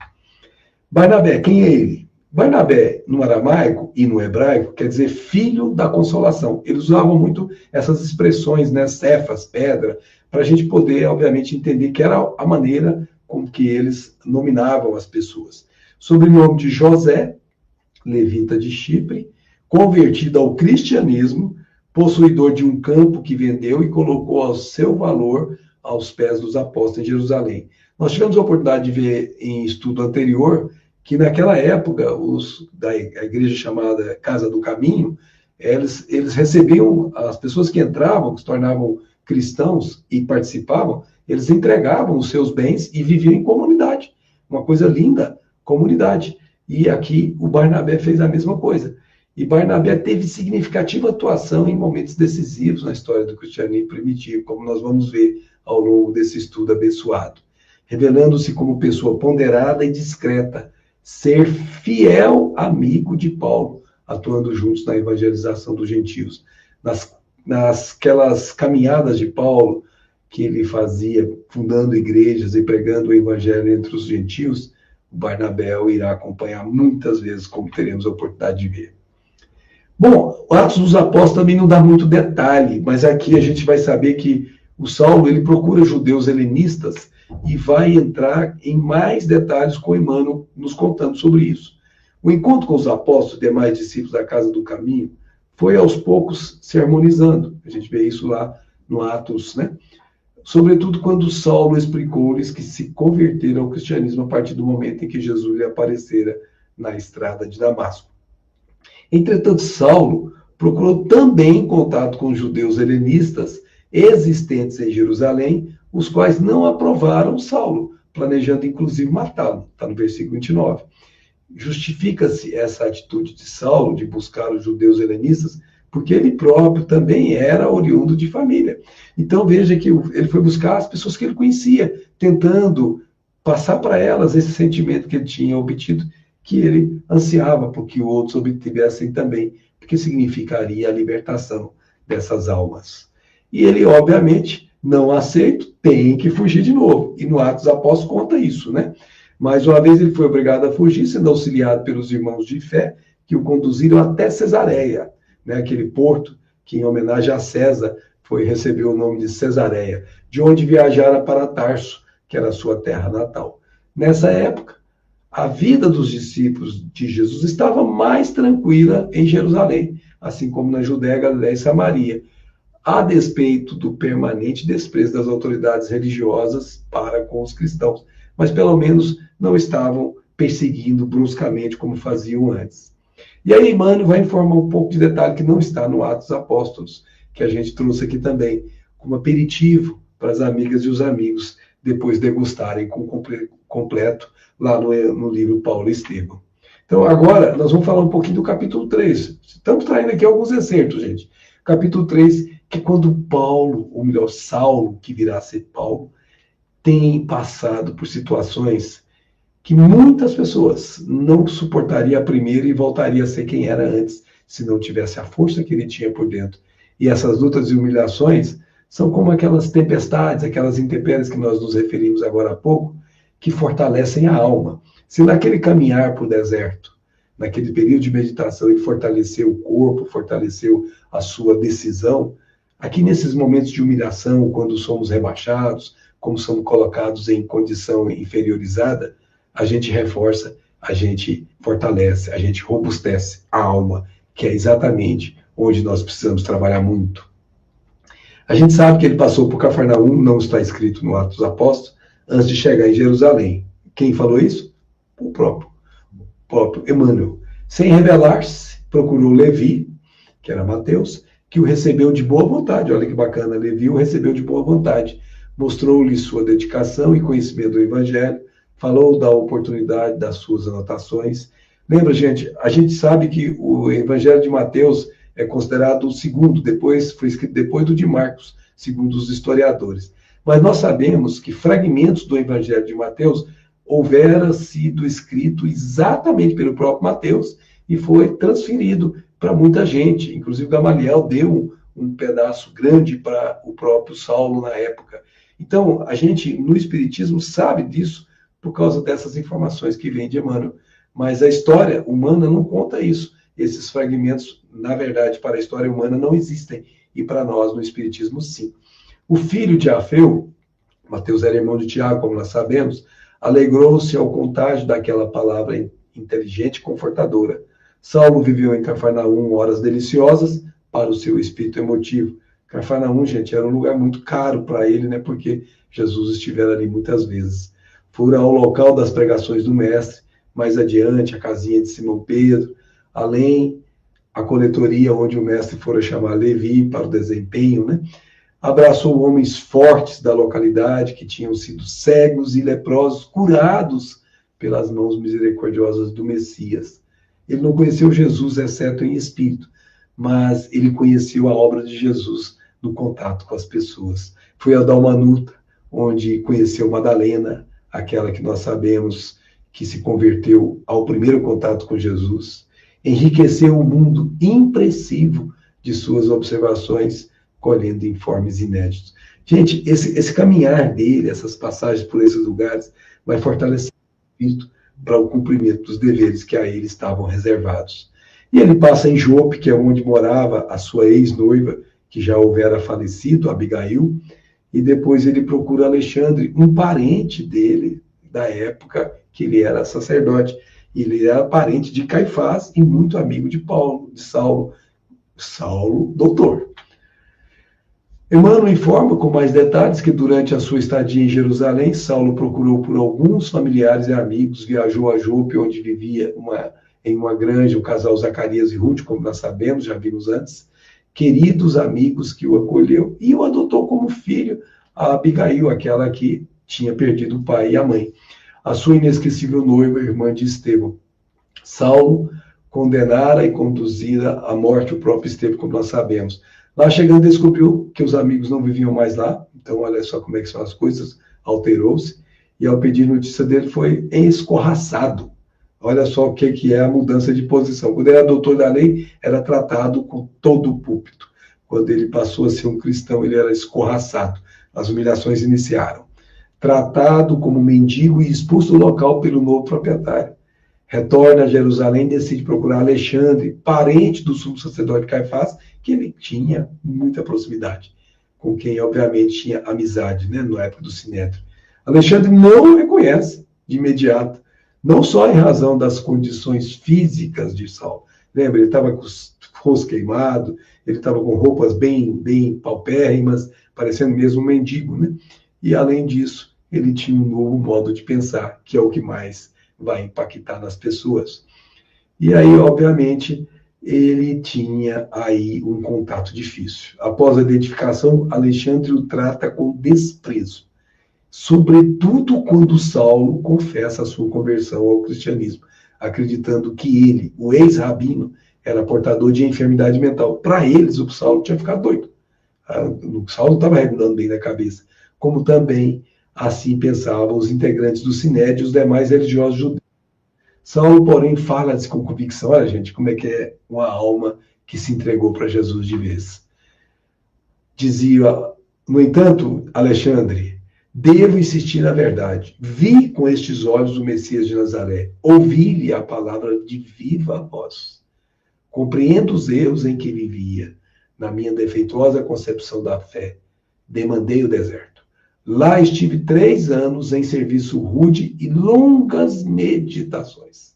Barnabé, quem é ele? Barnabé, no aramaico e no hebraico, quer dizer filho da consolação. Eles usavam muito essas expressões, né? Cefas, pedra, para a gente poder, obviamente, entender que era a maneira com que eles nominavam as pessoas. Sobrenome de José, levita de Chipre, convertido ao cristianismo, possuidor de um campo que vendeu e colocou ao seu valor aos pés dos apóstolos em Jerusalém. Nós tivemos a oportunidade de ver em estudo anterior que naquela época a igreja chamada Casa do Caminho, eles recebiam as pessoas que entravam, que se tornavam cristãos e participavam, eles entregavam os seus bens e viviam em comunidade. Uma coisa linda, comunidade. E aqui o Barnabé fez a mesma coisa. E Barnabé teve significativa atuação em momentos decisivos na história do cristianismo primitivo, como nós vamos ver ao longo desse estudo abençoado. Revelando-se como pessoa ponderada e discreta, ser fiel amigo de Paulo, atuando juntos na evangelização dos gentios. Nasquelas caminhadas de Paulo que ele fazia, fundando igrejas e pregando o evangelho entre os gentios, o Barnabé o irá acompanhar muitas vezes, como teremos a oportunidade de ver. Bom, o Atos dos Apóstolos também não dá muito detalhe, mas aqui a gente vai saber que o Saulo ele procura judeus helenistas e vai entrar em mais detalhes com Emmanuel nos contando sobre isso. O encontro com os apóstolos e demais discípulos da Casa do Caminho foi aos poucos se harmonizando. A gente vê isso lá no Atos, né? Sobretudo quando Saulo explicou-lhes que se converteram ao cristianismo a partir do momento em que Jesus lhe aparecera na estrada de Damasco. Entretanto, Saulo procurou também contato com os judeus helenistas existentes em Jerusalém, os quais não aprovaram Saulo, planejando inclusive matá-lo. Está no versículo 29. Justifica-se essa atitude de Saulo de buscar os judeus helenistas, porque ele próprio também era oriundo de família. Então veja que ele foi buscar as pessoas que ele conhecia, tentando passar para elas esse sentimento que ele tinha obtido, que ele ansiava por que outros obtivessem também, porque significaria a libertação dessas almas. E ele, obviamente, não aceita, tem que fugir de novo. E no Atos dos Apóstolos conta isso, né? Mais uma vez ele foi obrigado a fugir, sendo auxiliado pelos irmãos de fé, que o conduziram até Cesareia, né? Aquele porto que, em homenagem a César, recebeu o nome de Cesareia, de onde viajara para Tarso, que era a sua terra natal. Nessa época, a vida dos discípulos de Jesus estava mais tranquila em Jerusalém, assim como na Judéia, Galiléia e Samaria, a despeito do permanente desprezo das autoridades religiosas para com os cristãos, mas pelo menos não estavam perseguindo bruscamente como faziam antes. E aí Emmanuel vai informar um pouco de detalhe que não está no Atos dos Apóstolos, que a gente trouxe aqui também, como aperitivo para as amigas e os amigos depois degustarem com completo lá no livro Paulo e Estevão. Então agora nós vamos falar um pouquinho do capítulo 3. Estamos traindo aqui alguns excertos, gente. Capítulo 3, que é quando Paulo, ou melhor, Saulo, que virá a ser Paulo, tem passado por situações que muitas pessoas não suportariam a primeira e voltaria a ser quem era antes, se não tivesse a força que ele tinha por dentro. E essas lutas e humilhações são como aquelas tempestades, aquelas intempéries que nós nos referimos agora há pouco, que fortalecem a alma. Se naquele caminhar para o deserto, naquele período de meditação, ele fortaleceu o corpo, fortaleceu a sua decisão, aqui nesses momentos de humilhação, quando somos rebaixados, como somos colocados em condição inferiorizada, a gente reforça, a gente fortalece, a gente robustece a alma, que é exatamente onde nós precisamos trabalhar muito. A gente sabe que ele passou por Cafarnaum, não está escrito no Atos dos Apóstolos, antes de chegar em Jerusalém. Quem falou isso? O próprio Emmanuel. Sem rebelar-se, procurou Levi, que era Mateus, que o recebeu de boa vontade. Olha que bacana, Levi o recebeu de boa vontade. Mostrou-lhe sua dedicação e conhecimento do Evangelho, falou da oportunidade das suas anotações. Lembra, gente, a gente sabe que o Evangelho de Mateus é considerado o segundo, foi escrito depois do de Marcos, segundo os historiadores. Mas nós sabemos que fragmentos do Evangelho de Mateus houvera sido escrito exatamente pelo próprio Mateus e foi transferido para muita gente. Inclusive, Gamaliel deu um pedaço grande para o próprio Saulo na época. Então, a gente, no Espiritismo, sabe disso por causa dessas informações que vêm de Emmanuel. Mas a história humana não conta isso. Esses fragmentos, na verdade, para a história humana não existem. E para nós, no Espiritismo, sim. O filho de Alfeu, Mateus era irmão de Tiago, como nós sabemos, alegrou-se ao contágio daquela palavra inteligente e confortadora. Saulo viveu em Cafarnaum horas deliciosas para o seu espírito emotivo. Cafarnaum, gente, era um lugar muito caro para ele, né? Porque Jesus estivera ali muitas vezes. Fora ao local das pregações do mestre, mais adiante, a casinha de Simão Pedro, além a coletoria onde o mestre fora chamar Levi para o desempenho, né? Abraçou homens fortes da localidade que tinham sido cegos e leprosos, curados pelas mãos misericordiosas do Messias. Ele não conheceu Jesus, exceto em espírito, mas ele conheceu a obra de Jesus no contato com as pessoas. Foi a Dalmanuta, onde conheceu Madalena, aquela que nós sabemos que se converteu ao primeiro contato com Jesus. Enriqueceu o mundo impressivo de suas observações, colhendo informes inéditos. Gente, esse caminhar dele, essas passagens por esses lugares, vai fortalecer o espírito para o cumprimento dos deveres que a ele estavam reservados. E ele passa em Jope, que é onde morava a sua ex-noiva, que já houvera falecido, Abigail, e depois ele procura Alexandre, um parente dele, da época que ele era sacerdote. Ele era parente de Caifás e muito amigo de Paulo, de Saulo. Saulo, doutor. Emmanuel informa com mais detalhes que durante a sua estadia em Jerusalém, Saulo procurou por alguns familiares e amigos, viajou a Jope, onde vivia em uma granja o casal Zacarias e Ruth, como nós sabemos, já vimos antes, queridos amigos que o acolheu e o adotou como filho a Abigail, aquela que tinha perdido o pai e a mãe. A sua inesquecível noiva, irmã de Estevão. Saulo condenara e conduzira à morte o próprio Estevão, como nós sabemos. Lá chegando, descobriu que os amigos não viviam mais lá, então olha só como é que são as coisas, alterou-se, e ao pedir notícia dele foi escorraçado. Olha só o que é a mudança de posição. Quando ele era doutor da lei, era tratado com todo o púlpito. Quando ele passou a ser um cristão, ele era escorraçado. As humilhações iniciaram. Tratado como mendigo e expulso do local pelo novo proprietário. Retorna a Jerusalém e decide procurar Alexandre, parente do sumo sacerdote Caifás, que ele tinha muita proximidade, com quem, obviamente, tinha amizade, né, na época do Sinédrio. Alexandre não o reconhece de imediato, não só em razão das condições físicas de Saulo. Lembra, ele estava com os rostos queimados, ele estava com roupas bem paupérrimas, parecendo mesmo um mendigo, né? E, além disso, ele tinha um novo modo de pensar, que é o que mais vai impactar nas pessoas. E aí, obviamente, ele tinha aí um contato difícil. Após a identificação, Alexandre o trata com desprezo, sobretudo quando Saulo confessa a sua conversão ao cristianismo, acreditando que ele, o ex-rabino, era portador de enfermidade mental. Para eles, o Saulo tinha ficado doido. O Saulo estava regulando bem na cabeça. Como também assim pensavam os integrantes do Sinédrio e os demais religiosos judeus. Saulo, porém, fala-se com convicção. Olha, gente, como é que é uma alma que se entregou para Jesus de vez. Dizia, no entanto, Alexandre, devo insistir na verdade. Vi com estes olhos o Messias de Nazaré. Ouvi-lhe a palavra de viva voz. Compreendo os erros em que vivia. Na minha defeituosa concepção da fé, demandei o deserto. Lá estive 3 anos em serviço rude e longas meditações.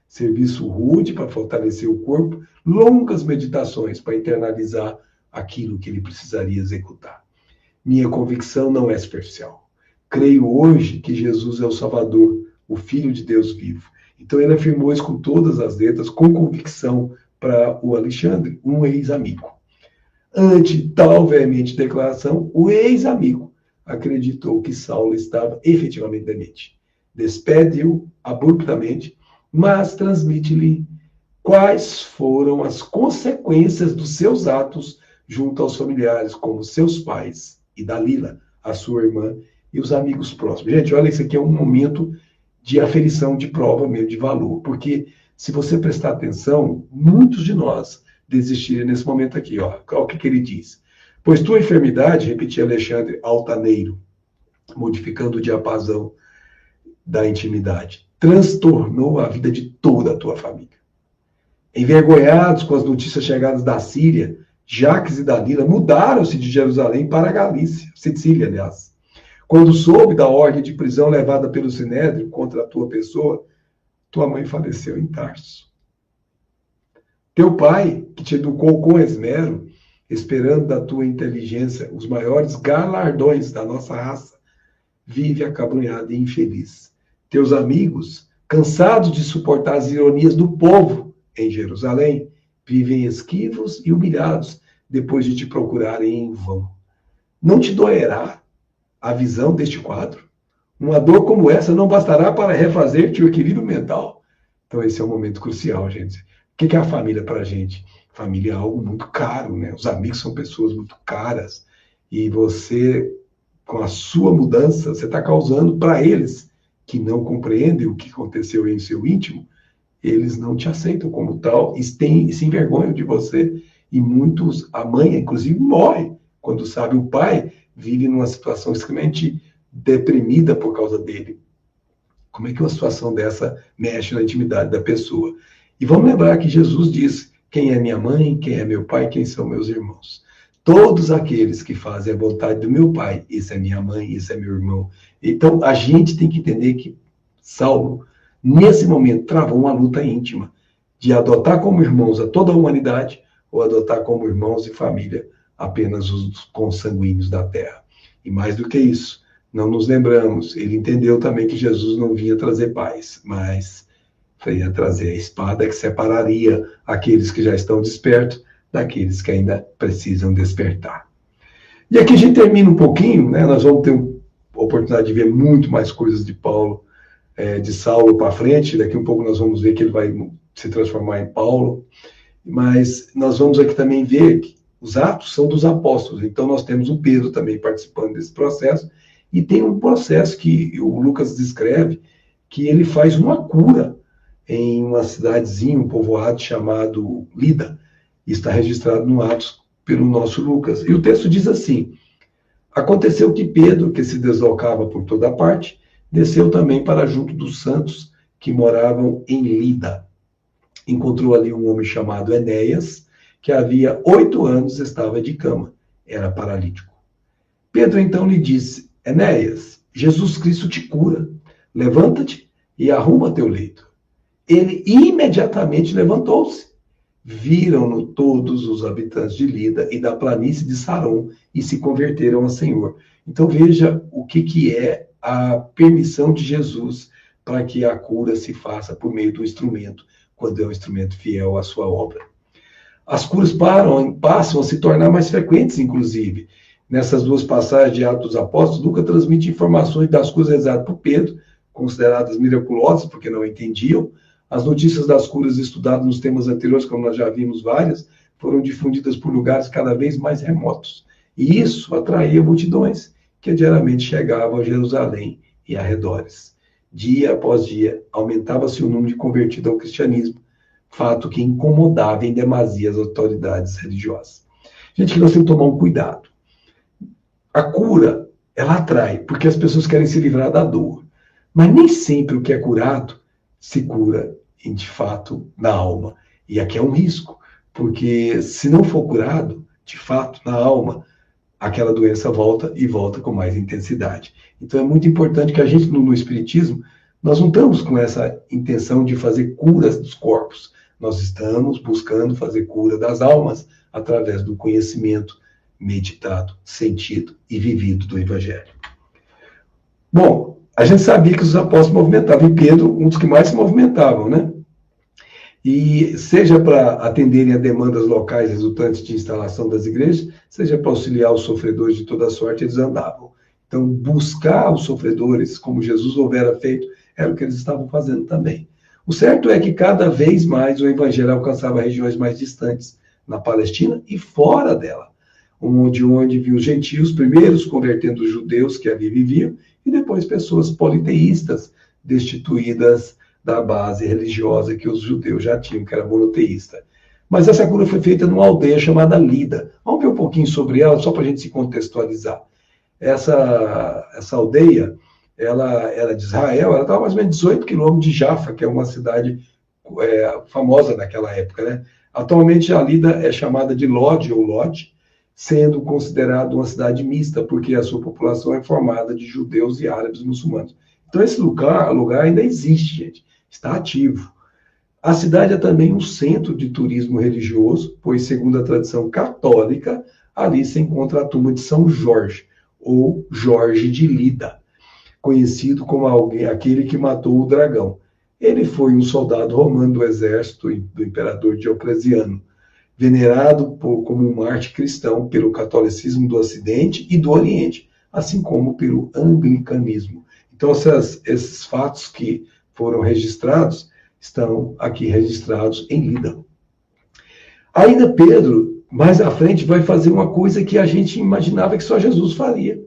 Serviço rude para fortalecer o corpo, longas meditações para internalizar aquilo que ele precisaria executar. Minha convicção não é superficial. Creio hoje que Jesus é o Salvador, o Filho de Deus vivo. Então ele afirmou isso com todas as letras, com convicção para o Alexandre, um ex-amigo. Ante tal veemente declaração, o ex-amigo acreditou que Saulo estava efetivamente demente. Despede-o abruptamente, mas transmite-lhe quais foram as consequências dos seus atos junto aos familiares, como seus pais e Dalila, a sua irmã, e os amigos próximos. Gente, olha, isso aqui é um momento de aferição, de prova mesmo, de valor, porque se você prestar atenção, muitos de nós desistirem nesse momento aqui. Olha o que ele diz. Pois tua enfermidade, repetia Alexandre altaneiro, modificando o diapasão da intimidade, transtornou a vida de toda a tua família. Envergonhados com as notícias chegadas da Síria, Jaques e Dalila mudaram-se de Jerusalém para a Galícia, Sicília, aliás. Quando soube da ordem de prisão levada pelo Sinédrio contra a tua pessoa, tua mãe faleceu em Tarso. Teu pai, que te educou com esmero, esperando da tua inteligência os maiores galardões da nossa raça, vive acabrunhado e infeliz. Teus amigos, cansados de suportar as ironias do povo em Jerusalém, vivem esquivos e humilhados depois de te procurarem em vão. Não te doerá a visão deste quadro? Uma dor como essa não bastará para refazer-te o equilíbrio mental. Então esse é um momento crucial, gente. O que é a família para a gente? Família é algo muito caro, né? Os amigos são pessoas muito caras. E você, com a sua mudança, você está causando para eles, que não compreendem o que aconteceu em seu íntimo, eles não te aceitam como tal e se envergonham de você. E muitos, a mãe, inclusive, morre quando sabe o pai vive numa situação extremamente deprimida por causa dele. Como é que uma situação dessa mexe na intimidade da pessoa? E vamos lembrar que Jesus diz: quem é minha mãe, quem é meu pai, quem são meus irmãos? Todos aqueles que fazem a vontade do meu pai, esse é minha mãe, esse é meu irmão. Então, a gente tem que entender que Saulo, nesse momento, travou uma luta íntima de adotar como irmãos a toda a humanidade ou adotar como irmãos e família apenas os consanguíneos da terra. E mais do que isso, não nos lembramos, ele entendeu também que Jesus não vinha trazer paz, mas ia trazer a espada que separaria aqueles que já estão despertos daqueles que ainda precisam despertar. E aqui a gente termina um pouquinho, né? Nós vamos ter a oportunidade de ver muito mais coisas de Paulo, de Saulo para frente. Daqui um pouco nós vamos ver que ele vai se transformar em Paulo. Mas nós vamos aqui também ver que os atos são dos apóstolos. Então nós temos o Pedro também participando desse processo. E tem um processo que o Lucas descreve, que ele faz uma cura em uma cidadezinha, um povoado chamado Lida. Está registrado no Atos pelo nosso Lucas. E o texto diz assim: aconteceu que Pedro, que se deslocava por toda parte, desceu também para junto dos santos que moravam em Lida. Encontrou ali um homem chamado Enéas, que havia 8 anos estava de cama, era paralítico. Pedro então lhe disse: Enéas, Jesus Cristo te cura, levanta-te e arruma teu leito. Ele imediatamente levantou-se. Viram-no todos os habitantes de Lida e da planície de Saron e se converteram ao Senhor. Então veja o que é a permissão de Jesus para que a cura se faça por meio do instrumento, quando é um instrumento fiel à sua obra. As curas passam a se tornar mais frequentes, inclusive. Nessas 2 passagens de Atos dos Apóstolos, Lucas transmite informações das curas realizadas por Pedro, consideradas miraculosas, porque não entendiam. As notícias das curas estudadas nos temas anteriores, como nós já vimos várias, foram difundidas por lugares cada vez mais remotos. E isso atraía multidões que diariamente chegavam a Jerusalém e arredores. Dia após dia, aumentava-se o número de convertidos ao cristianismo, fato que incomodava em demasia as autoridades religiosas. Gente, que nós temos que tomar um cuidado. A cura, ela atrai, porque as pessoas querem se livrar da dor. Mas nem sempre o que é curado se cura, de fato, na alma. E aqui é um risco, porque se não for curado, de fato, na alma, aquela doença volta e volta com mais intensidade. Então é muito importante que a gente, no Espiritismo, nós não estamos com essa intenção de fazer curas dos corpos. Nós estamos buscando fazer cura das almas através do conhecimento meditado, sentido e vivido do Evangelho. Bom, a gente sabia que os apóstolos movimentavam, e Pedro, um dos que mais se movimentavam, né? E seja para atenderem a demandas locais resultantes de instalação das igrejas, seja para auxiliar os sofredores de toda sorte, eles andavam. Então, buscar os sofredores, como Jesus houvera feito, era o que eles estavam fazendo também. O certo é que cada vez mais o evangelho alcançava regiões mais distantes, na Palestina e fora dela, onde viam os gentios, primeiros convertendo os judeus que ali viviam, e depois pessoas politeístas, destituídas da base religiosa que os judeus já tinham, que era monoteísta. Mas essa cura foi feita numa aldeia chamada Lida. Vamos ver um pouquinho sobre ela, só para a gente se contextualizar. Essa aldeia, ela era de Israel, ela estava mais ou menos 18 quilômetros de Jaffa, que é uma cidade famosa naquela época, né? Atualmente a Lida é chamada de Lod ou Lod, sendo considerada uma cidade mista, porque a sua população é formada de judeus e árabes muçulmanos. Então esse lugar ainda existe, gente, está ativo. A cidade é também um centro de turismo religioso, pois, segundo a tradição católica, ali se encontra a tumba de São Jorge, ou Jorge de Lida, conhecido como aquele que matou o dragão. Ele foi um soldado romano do exército do imperador Diocleciano, venerado como um mártir cristão pelo catolicismo do Ocidente e do Oriente, assim como pelo anglicanismo. Então, esses fatos que foram registrados estão aqui registrados em Lida. Ainda Pedro, mais à frente, vai fazer uma coisa que a gente imaginava que só Jesus faria.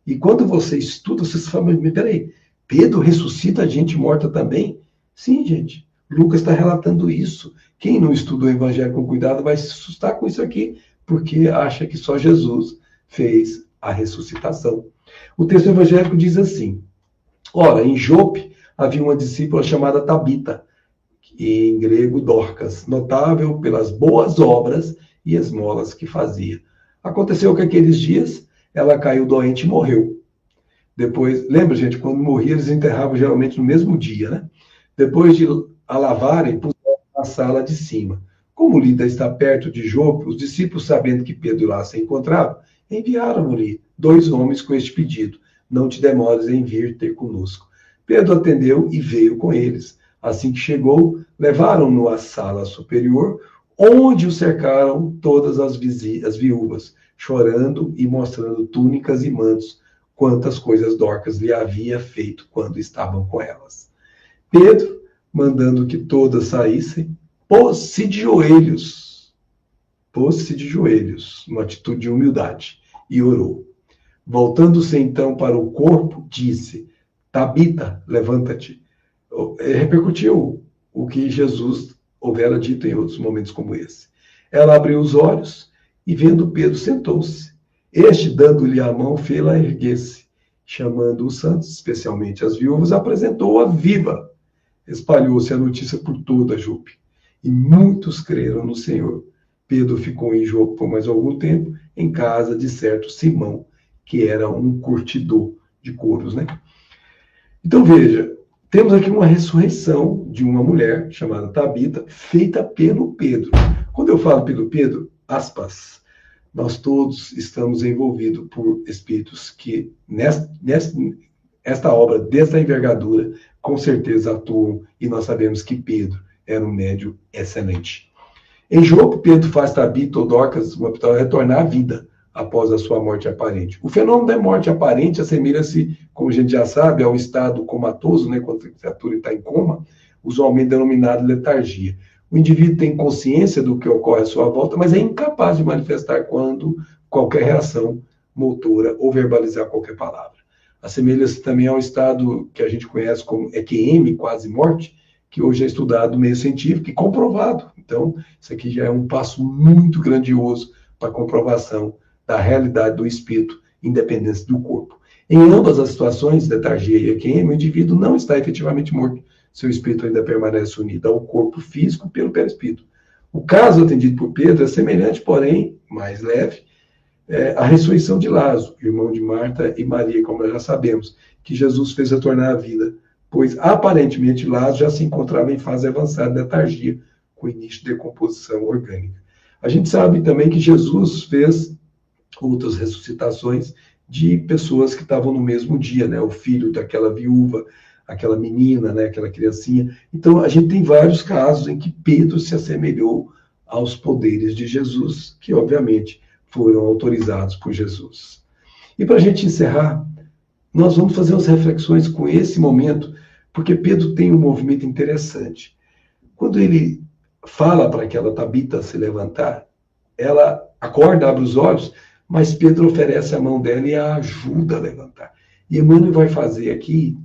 E quando você estuda, você fala, mas peraí, Pedro ressuscita gente morta também? Sim, gente. Lucas está relatando isso. Quem não estuda o Evangelho com cuidado vai se assustar com isso aqui, porque acha que só Jesus fez a ressuscitação. O texto evangélico diz assim: ora, em Jope havia uma discípula chamada Tabita, e em grego Dorcas, notável pelas boas obras e esmolas que fazia. Aconteceu que aqueles dias ela caiu doente e morreu. Depois, lembra, gente, quando morria, eles enterravam geralmente no mesmo dia, né? Depois de a lavarem, puseram na sala de cima. Como Lida está perto de Jope, os discípulos, sabendo que Pedro lá se encontrava, enviaram-lhe 2 homens com este pedido: não te demores em vir ter conosco. Pedro atendeu e veio com eles. Assim que chegou, levaram-no à sala superior, onde o cercaram todas as viúvas, chorando e mostrando túnicas e mantos, quantas coisas Dorcas lhe havia feito quando estavam com elas. Pedro, mandando que todas saíssem, pôs-se de joelhos, uma atitude de humildade, e orou. Voltando-se então para o corpo, disse: Tabita, levanta-te. Repercutiu o que Jesus houvera dito em outros momentos como esse. Ela abriu os olhos e, vendo Pedro, sentou-se. Este, dando-lhe a mão, fê-la erguer-se. Chamando os santos, especialmente as viúvas, apresentou-a viva. Espalhou-se a notícia por toda Jope, e muitos creram no Senhor. Pedro ficou em Jope por mais algum tempo, em casa de certo Simão, que era um curtidor de couros, né? Então veja, temos aqui uma ressurreição de uma mulher chamada Tabita, feita pelo Pedro. Quando eu falo pelo Pedro, aspas, nós todos estamos envolvidos por espíritos que, esta obra, dessa envergadura, com certeza atuam, e nós sabemos que Pedro era um médium excelente. Em Jope, Pedro faz Tabita ou Dorcas, uma pessoa, retornar à vida após a sua morte aparente. O fenômeno da morte aparente assemelha-se, como a gente já sabe, ao estado comatoso, né, quando a criatura está em coma, usualmente denominado letargia. O indivíduo tem consciência do que ocorre à sua volta, mas é incapaz de manifestar qualquer reação motora ou verbalizar qualquer palavra. Assemelha-se também ao estado que a gente conhece como EQM, quase morte, que hoje é estudado no meio científico e comprovado. Então, isso aqui já é um passo muito grandioso para a comprovação da realidade do espírito, independente do corpo. Em ambas as situações, letargia e EQM, o indivíduo não está efetivamente morto. Seu espírito ainda permanece unido ao corpo físico pelo perispírito. O caso atendido por Pedro é semelhante, porém mais leve, à ressurreição de Lázaro, irmão de Marta e Maria, como nós já sabemos, que Jesus fez retornar à vida, pois aparentemente Lázaro já se encontrava em fase avançada de letargia, com início de decomposição orgânica. A gente sabe também que Jesus fez outras ressuscitações de pessoas que estavam no mesmo dia, né? O filho daquela viúva, aquela menina, né? Aquela criancinha. Então, a gente tem vários casos em que Pedro se assemelhou aos poderes de Jesus, que obviamente foram autorizados por Jesus. E para a gente encerrar, nós vamos fazer umas reflexões com esse momento, porque Pedro tem um movimento interessante. Quando ele fala para aquela Tabita se levantar, ela acorda, abre os olhos, mas Pedro oferece a mão dela e a ajuda a levantar. E Emmanuel vai fazer aqui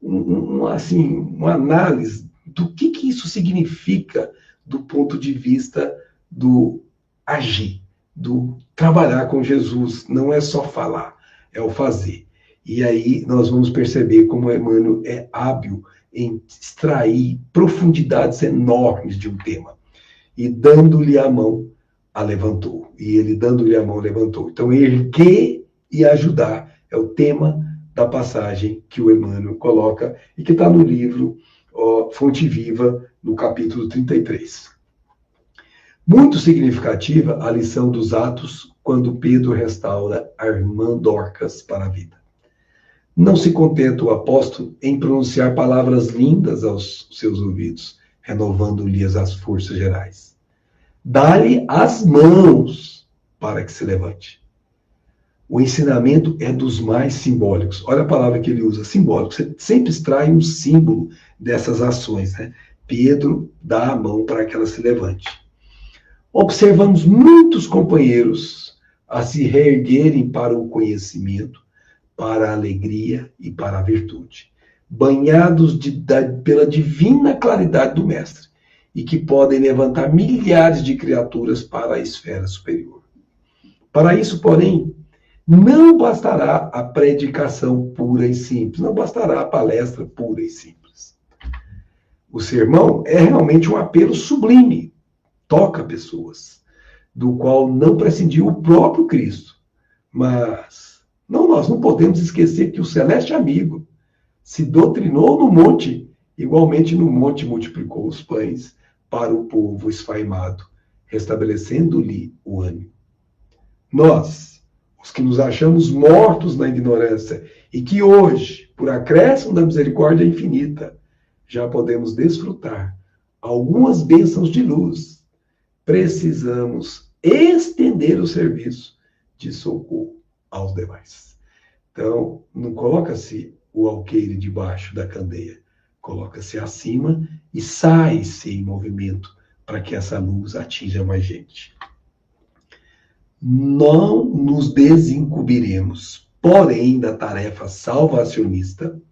uma análise do que isso significa do ponto de vista do agir, do trabalhar com Jesus. Não é só falar, é o fazer. E aí nós vamos perceber como Emmanuel é hábil em extrair profundidades enormes de um tema. E dando-lhe a mão, a levantou. E ele, dando-lhe a mão, levantou. Então, erguer e ajudar é o tema da passagem que o Emmanuel coloca e que está no livro Fonte Viva, no capítulo 33. Muito significativa a lição dos Atos, quando Pedro restaura a irmã Dorcas para a vida. Não se contenta o apóstolo em pronunciar palavras lindas aos seus ouvidos, renovando-lhes as forças gerais. Dá-lhe as mãos para que se levante. O ensinamento é dos mais simbólicos. Olha a palavra que ele usa, simbólico. Você sempre extrai um símbolo dessas ações, né? Pedro dá a mão para que ela se levante. Observamos muitos companheiros a se reerguerem para o conhecimento, para a alegria e para a virtude, banhados pela divina claridade do Mestre, e que podem levantar milhares de criaturas para a esfera superior. Para isso, porém, não bastará a predicação pura e simples, não bastará a palestra pura e simples. O sermão é realmente um apelo sublime, toca pessoas, do qual não prescindiu o próprio Cristo. Mas nós não podemos esquecer que o celeste amigo se doutrinou no monte, igualmente no monte multiplicou os pães para o povo esfaimado, restabelecendo-lhe o ânimo. Nós, os que nos achamos mortos na ignorância e que hoje, por acréscimo da misericórdia infinita, já podemos desfrutar algumas bênçãos de luz, precisamos estender o serviço de socorro aos demais. Então, não coloca-se o alqueire debaixo da candeia, coloca-se acima e sai-se em movimento para que essa luz atinja mais gente. Não nos desincumbiremos, porém, da tarefa salvacionista,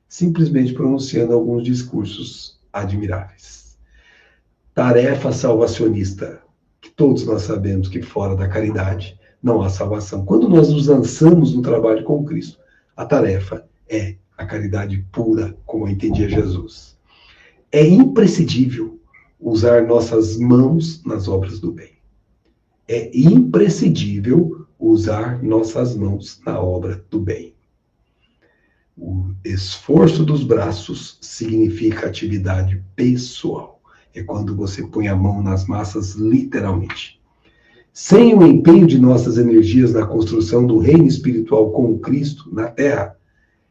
simplesmente pronunciando alguns discursos admiráveis. Tarefa salvacionista, que todos nós sabemos que fora da caridade não há salvação. Quando nós nos lançamos no trabalho com Cristo, a tarefa é a caridade pura, como entendia Jesus. É imprescindível usar nossas mãos nas obras do bem. É imprescindível usar nossas mãos na obra do bem. O esforço dos braços significa atividade pessoal. É quando você põe a mão nas massas, literalmente. Sem o empenho de nossas energias na construção do reino espiritual com Cristo na Terra,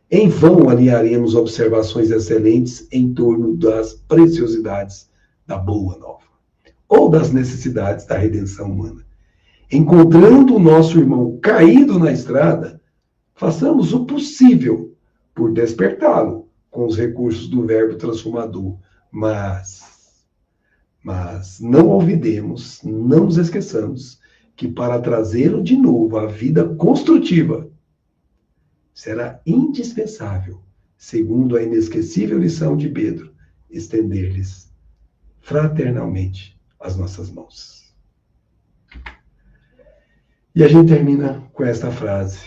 em vão alinharemos observações excelentes em torno das preciosidades da Boa Nova, ou das necessidades da redenção humana. Encontrando o nosso irmão caído na estrada, façamos o possível por despertá-lo com os recursos do verbo transformador, mas não olvidemos, não nos esqueçamos que para trazê-lo de novo à vida construtiva, será indispensável, segundo a inesquecível lição de Pedro, estender-lhes fraternalmente as nossas mãos. E a gente termina com esta frase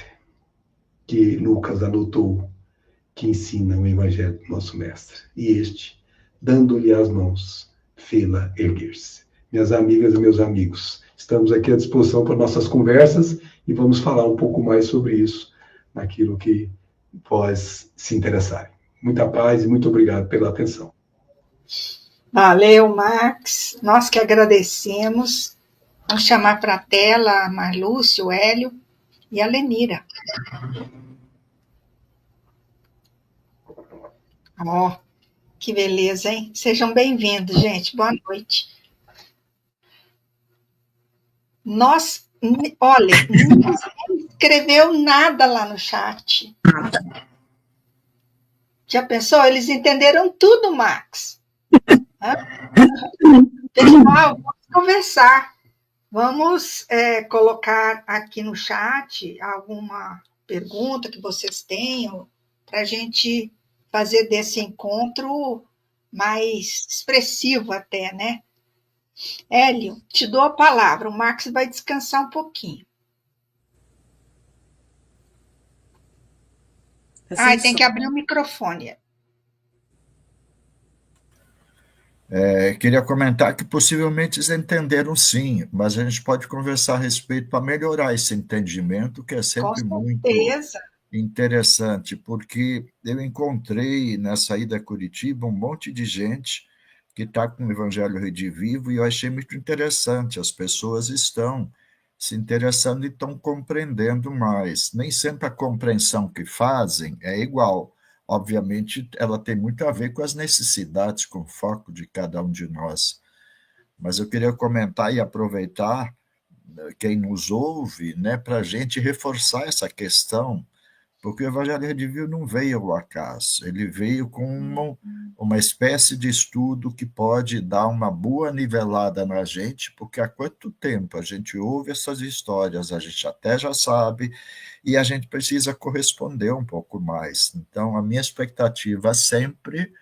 que Lucas anotou, que ensina o Evangelho do nosso Mestre. E este, dando-lhe as mãos, fê-la erguer-se. Minhas amigas e meus amigos, estamos aqui à disposição para nossas conversas e vamos falar um pouco mais sobre isso, naquilo que vós se interessarem. Muita paz e muito obrigado pela atenção. Valeu, Max. Nós que agradecemos. Vamos chamar para a tela a Marlúcia, o Hélio e a Lenira. Ó, que beleza, hein? Sejam bem-vindos, gente. Boa noite. Olha, ninguém escreveu nada lá no chat. Já pensou? Eles entenderam tudo, Max. Pessoal, vamos conversar. Vamos colocar aqui no chat alguma pergunta que vocês tenham para a gente fazer desse encontro mais expressivo até, né? Hélio, te dou a palavra. O Max vai descansar um pouquinho. Tem que abrir o microfone. Queria comentar que possivelmente eles entenderam sim, mas a gente pode conversar a respeito para melhorar esse entendimento, que é sempre muito interessante, porque eu encontrei nessa ida a Curitiba um monte de gente que está com o Evangelho Redivivo e eu achei muito interessante. As pessoas estão se interessando e estão compreendendo mais. Nem sempre a compreensão que fazem é igual. Obviamente, ela tem muito a ver com as necessidades, com o foco de cada um de nós. Mas eu queria comentar e aproveitar quem nos ouve, né, para a gente reforçar essa questão, porque o Evangelho Redivivo não veio ao acaso, ele veio com uma espécie de estudo que pode dar uma boa nivelada na gente, porque há quanto tempo a gente ouve essas histórias, a gente até já sabe, e a gente precisa corresponder um pouco mais. Então, a minha expectativa sempre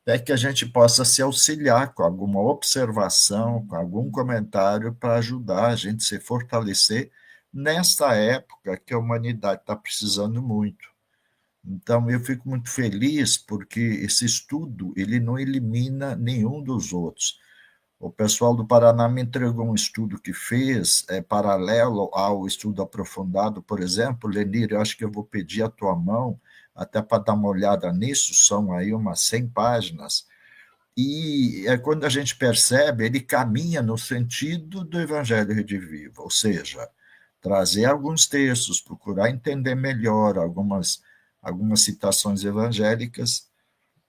é que a gente possa se auxiliar com alguma observação, com algum comentário para ajudar a gente a se fortalecer nesta época que a humanidade está precisando muito. Então, eu fico muito feliz porque esse estudo ele não elimina nenhum dos outros. O pessoal do Paraná me entregou um estudo que fez, paralelo ao estudo aprofundado, por exemplo. Lenir, eu acho que eu vou pedir a tua mão, até para dar uma olhada nisso, são aí umas 100 páginas, e quando a gente percebe, ele caminha no sentido do Evangelho Redivivo, ou seja, trazer alguns textos, procurar entender melhor algumas citações evangélicas,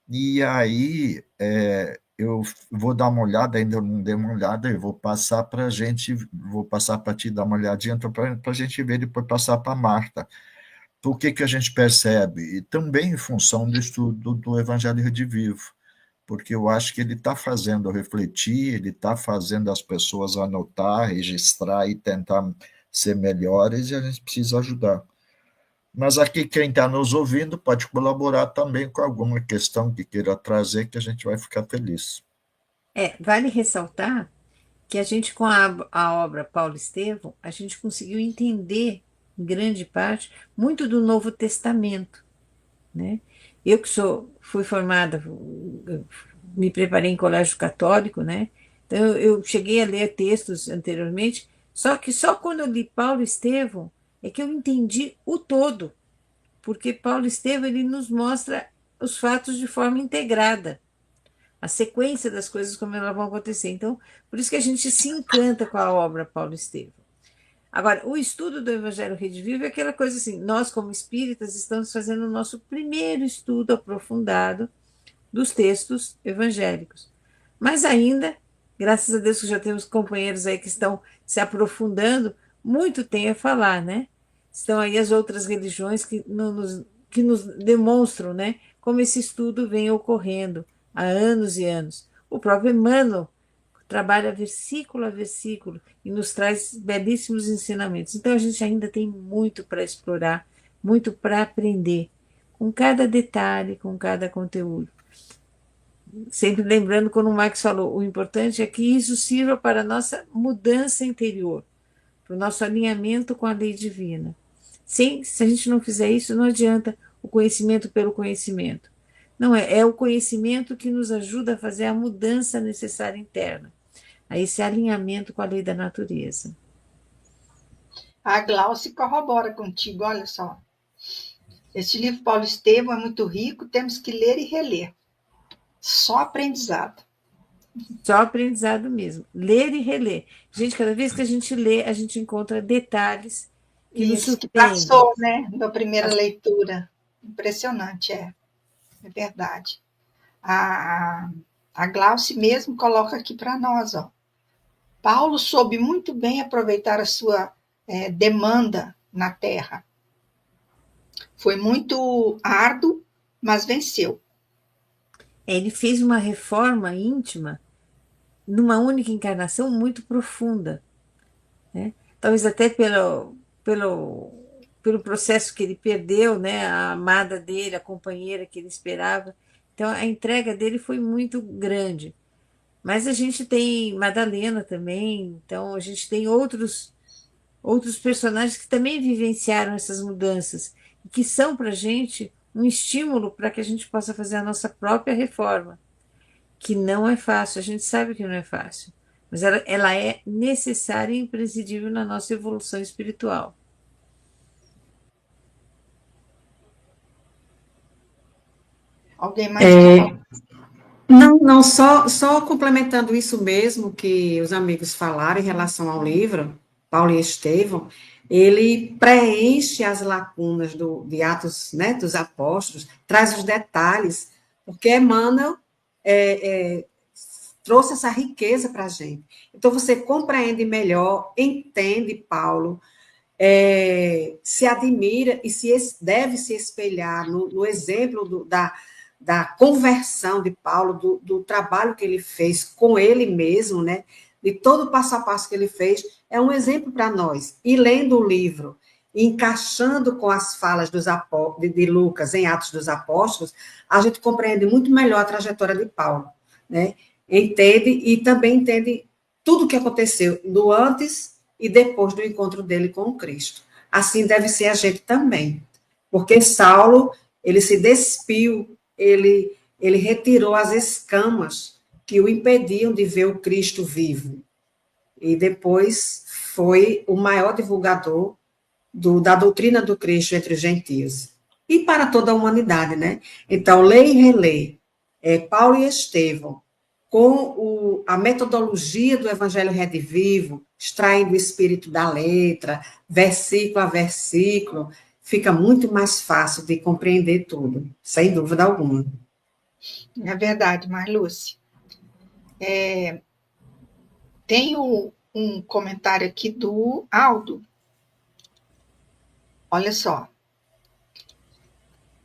e aí eu vou dar uma olhada, ainda não dei uma olhada, eu vou passar para a gente, vou passar para ti dar uma olhadinha, para a gente ver, depois passar para a Marta. Por que a gente percebe? E também em função do estudo do Evangelho Redivivo, porque eu acho que ele está fazendo refletir, ele está fazendo as pessoas anotar, registrar e tentar ser melhores, e a gente precisa ajudar. Mas aqui quem está nos ouvindo pode colaborar também com alguma questão que queira trazer, que a gente vai ficar feliz. Vale ressaltar que a gente, com a obra Paulo Estevão, a gente conseguiu entender, em grande parte, muito do Novo Testamento, né? Eu que fui formada, me preparei em colégio católico, né? Então eu cheguei a ler textos anteriormente, só que só quando eu li Paulo Estevão é que eu entendi o todo, porque Paulo Estevão ele nos mostra os fatos de forma integrada, a sequência das coisas como elas vão acontecer. Então, por isso que a gente se encanta com a obra Paulo Estevão. Agora, o estudo do Evangelho Redivivo é aquela coisa assim, nós como espíritas estamos fazendo o nosso primeiro estudo aprofundado dos textos evangélicos. Mas ainda, graças a Deus que já temos companheiros aí que estão se aprofundando, muito tem a falar, né? Estão aí as outras religiões que nos demonstram, né, como esse estudo vem ocorrendo há anos e anos. O próprio Emmanuel trabalha versículo a versículo e nos traz belíssimos ensinamentos. Então a gente ainda tem muito para explorar, muito para aprender, com cada detalhe, com cada conteúdo. Sempre lembrando, quando o Marx falou, o importante é que isso sirva para a nossa mudança interior, para o nosso alinhamento com a lei divina. Se a gente não fizer isso, não adianta o conhecimento pelo conhecimento. Não é o conhecimento que nos ajuda a fazer a mudança necessária interna, a esse alinhamento com a lei da natureza. A Glauce corrobora contigo, olha só. Este livro Paulo Estevão é muito rico, temos que ler e reler. Só aprendizado. Só aprendizado mesmo. Ler e reler. Gente, cada vez que a gente lê, a gente encontra detalhes que nos surpreendem. Que passou, né, da primeira leitura. Impressionante, é verdade. A Glauce mesmo coloca aqui para nós, ó. Paulo soube muito bem aproveitar a sua demanda na terra. Foi muito árduo, mas venceu. Ele fez uma reforma íntima numa única encarnação muito profunda, né? Talvez até pelo processo que ele perdeu, né? A amada dele, a companheira que ele esperava. Então a entrega dele foi muito grande. Mas a gente tem Madalena também, então a gente tem outros personagens que também vivenciaram essas mudanças e que são para a gente um estímulo para que a gente possa fazer a nossa própria reforma, que não é fácil, a gente sabe que não é fácil, mas ela é necessária e imprescindível na nossa evolução espiritual. Alguém mais quer? Não, só complementando isso mesmo que os amigos falaram em relação ao livro, Paulo e Estevão, ele preenche as lacunas de Atos, né, dos Apóstolos, traz os detalhes, porque Emmanuel trouxe essa riqueza para a gente. Então, você compreende melhor, entende Paulo, se admira e deve se espelhar no exemplo da conversão de Paulo, do trabalho que ele fez com ele mesmo, né? De todo o passo a passo que ele fez, é um exemplo para nós. E lendo o livro, encaixando com as falas de Lucas em Atos dos Apóstolos, a gente compreende muito melhor a trajetória de Paulo, né? Entende e também entende tudo o que aconteceu no antes e depois do encontro dele com o Cristo. Assim deve ser a gente também, porque Saulo, ele se despiu, ele retirou as escamas que o impediam de ver o Cristo vivo, e depois foi o maior divulgador da doutrina do Cristo entre os gentios, e para toda a humanidade, né? Então, lê e relê, Paulo e Estevão, com a metodologia do Evangelho Redivivo, extraindo o espírito da letra, versículo a versículo, fica muito mais fácil de compreender tudo, sem dúvida alguma. É verdade, Marluce. Tenho um comentário aqui do Aldo. Olha só.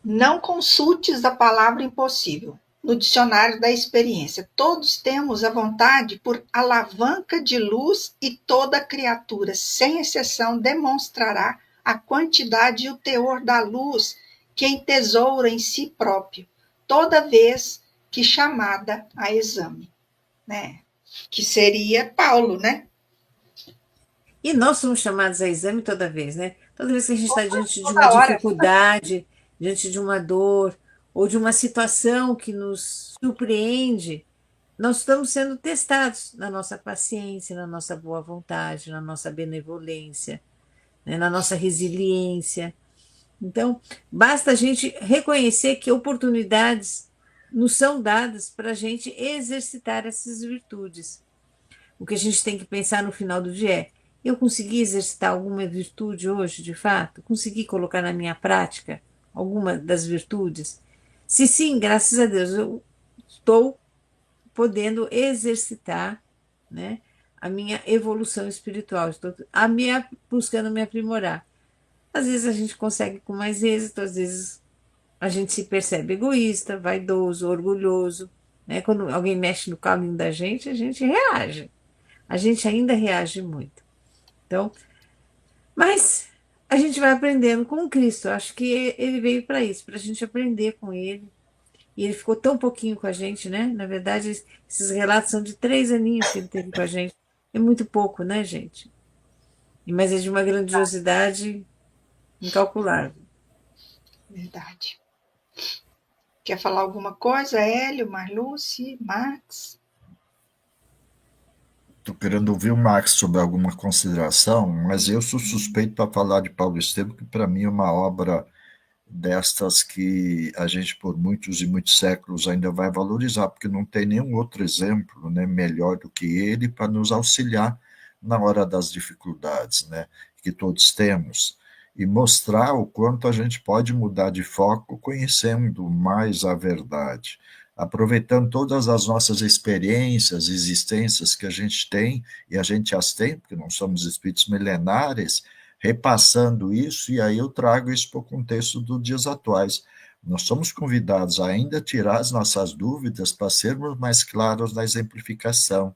Não consultes a palavra impossível no dicionário da experiência. Todos temos a vontade por alavanca de luz e toda criatura, sem exceção, demonstrará a quantidade e o teor da luz que entesoura em si próprio, toda vez que chamada a exame, né? Que seria Paulo, né? E nós somos chamados a exame toda vez, né? Toda vez que a gente está diante de uma dificuldade, diante de uma dor, ou de uma situação que nos surpreende, nós estamos sendo testados na nossa paciência, na nossa boa vontade, na nossa benevolência, né? Na nossa resiliência. Então, basta a gente reconhecer que oportunidades nos são dadas para a gente exercitar essas virtudes. O que a gente tem que pensar no final do dia é: eu consegui exercitar alguma virtude hoje, de fato? Consegui colocar na minha prática alguma das virtudes? Se sim, graças a Deus, eu estou podendo exercitar, né, a minha evolução espiritual, estou buscando me aprimorar. Às vezes a gente consegue com mais êxito, às vezes a gente se percebe egoísta, vaidoso, orgulhoso, né? Quando alguém mexe no caminho da gente, a gente reage. A gente ainda reage muito. Então, mas a gente vai aprendendo com Cristo. Eu acho que ele veio para isso, para a gente aprender com ele. E ele ficou tão pouquinho com a gente, né? Na verdade, esses relatos são de 3 aninhos que ele teve com a gente. É muito pouco, né, gente? Mas é de uma grandiosidade incalculável. Verdade. Quer falar alguma coisa, Hélio, Marluce, Max? Estou querendo ouvir o Max sobre alguma consideração, mas eu sou suspeito para falar de Paulo Estevam, que para mim é uma obra destas que a gente por muitos e muitos séculos ainda vai valorizar, porque não tem nenhum outro exemplo, né, melhor do que ele para nos auxiliar na hora das dificuldades, né, que todos temos, e mostrar o quanto a gente pode mudar de foco conhecendo mais a verdade, aproveitando todas as nossas experiências, existências que a gente tem, e a gente as tem, porque não somos espíritos milenares, repassando isso, e aí eu trago isso para o contexto dos dias atuais. Nós somos convidados a ainda tirar as nossas dúvidas para sermos mais claros na exemplificação,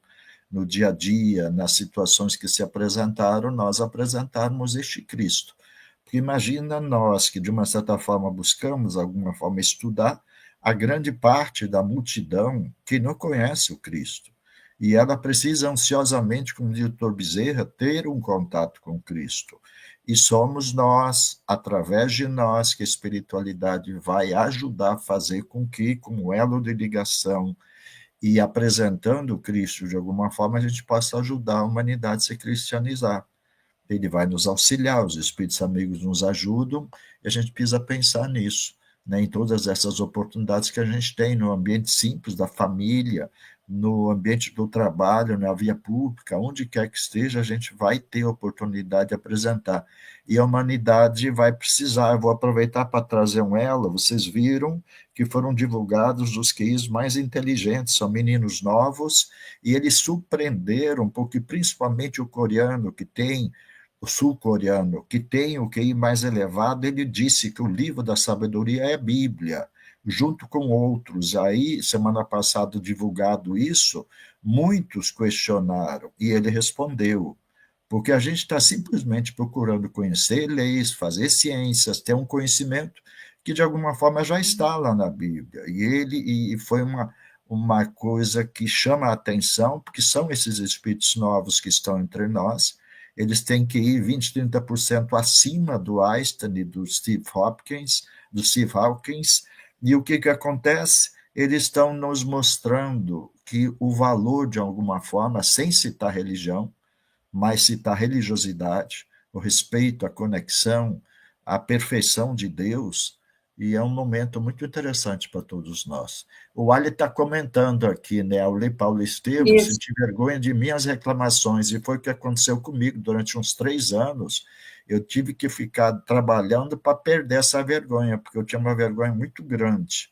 no dia a dia, nas situações que se apresentaram, nós apresentarmos este Cristo. Porque imagina nós que, de uma certa forma, buscamos, alguma forma, estudar, a grande parte da multidão que não conhece o Cristo. E ela precisa ansiosamente, como diz o Dr. Bezerra, ter um contato com Cristo. E somos nós, através de nós, que a espiritualidade vai ajudar a fazer com que, como elo de ligação, e apresentando o Cristo de alguma forma, a gente possa ajudar a humanidade a se cristianizar. Ele vai nos auxiliar, os espíritos amigos nos ajudam, e a gente precisa pensar nisso, né, em todas essas oportunidades que a gente tem no ambiente simples da família, no ambiente do trabalho, na via pública, onde quer que esteja, a gente vai ter oportunidade de apresentar. E a humanidade vai precisar. Eu vou aproveitar para trazer um ela. Vocês viram que foram divulgados os QIs mais inteligentes, são meninos novos, e eles surpreenderam, porque principalmente o coreano, que tem, o sul-coreano, que tem o QI mais elevado, ele disse que o livro da sabedoria é a Bíblia, junto com outros. Aí, semana passada, divulgado isso, muitos questionaram, e ele respondeu, porque a gente está simplesmente procurando conhecer leis, fazer ciências, ter um conhecimento que, de alguma forma, já está lá na Bíblia. E foi uma coisa que chama a atenção, porque são esses espíritos novos que estão entre nós, eles têm que ir 20%, 30% acima do Einstein e do Steve Hawkins, e o que acontece? Eles estão nos mostrando que o valor, de alguma forma, sem citar religião, mas citar religiosidade, o respeito, a conexão, a perfeição de Deus, e é um momento muito interessante para todos nós. O Ali está comentando aqui, né? Eu li Paulo Estevam, senti vergonha de minhas reclamações, e foi o que aconteceu comigo durante uns 3 anos. Eu tive que ficar trabalhando para perder essa vergonha, porque eu tinha uma vergonha muito grande.